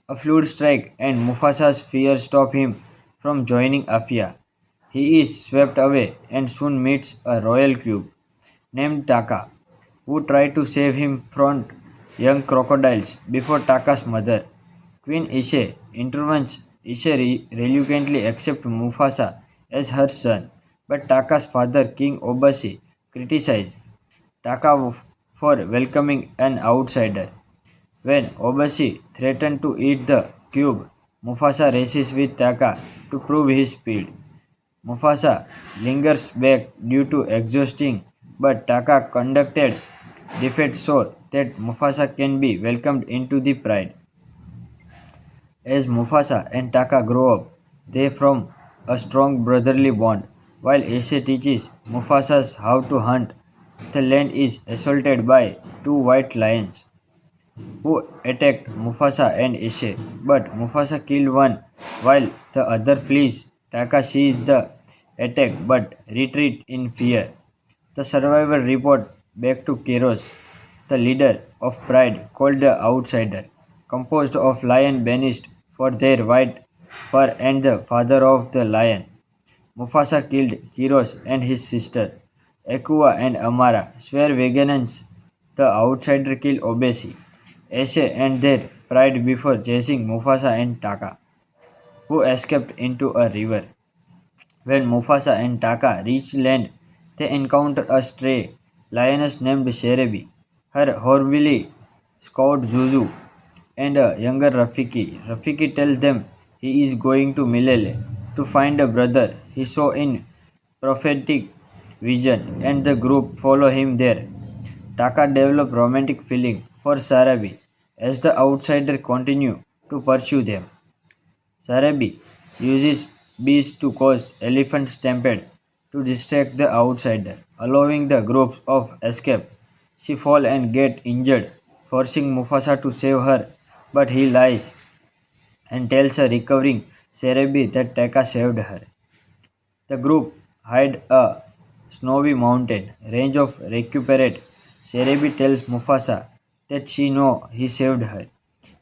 A fluid strike and Mufasa's fear stop him from joining Afia. He is swept away and soon meets a royal cube named Taka, who try to save him from young crocodiles before Taka's mother, Queen Ishe, intervenes. Ishe reluctantly accepts Mufasa as her son, but Taka's father, King Obasi, criticizes Taka for welcoming an outsider. When Obasi threatens to eat the cube, Mufasa races with Taka to prove his speed. Mufasa lingers back due to exhausting, but Taka conducted defeat so that Mufasa can be welcomed into the pride. As Mufasa and Taka grow up, they form a strong brotherly bond. While Ace teaches Mufasa how to hunt, the land is assaulted by two white lions who attacked Mufasa and Ace, but Mufasa killed one while the other flees. Taka sees the attack but retreat in fear. The survivor report back to Keros, the leader of Pride called the Outsider, composed of lion banished for their white fur and the father of the lion. Mufasa killed Kiros and his sister. Ekua and Amara swear vengeance. The outsider killed Obesi, Ace and their pride before chasing Mufasa and Taka, who escaped into a river. When Mufasa and Taka reach land, they encounter a stray lioness named Sherebi. Her horribly scout Zuzu and a younger Rafiki. Rafiki tells them he is going to Milele to find a brother he saw in prophetic vision, and the group follow him there. Taka develop romantic feeling for Sarabi as the outsider continue to pursue them. Sarabi uses bees to cause elephant stampede to distract the outsider, allowing the groups of escape. She falls and gets injured, forcing Mufasa to save her, but he lies and tells a recovering Sarabi that Taka saved her. The group hide a snowy mountain range of recuperate. Sarabi tells Mufasa that she know he saved her,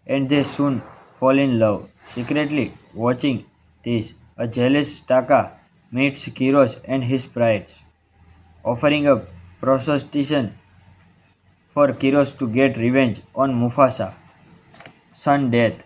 and they soon fall in love. Secretly watching this, a jealous Taka meets Kiros and his pride, offering a prostitution for Kiros to get revenge on Mufasa son death.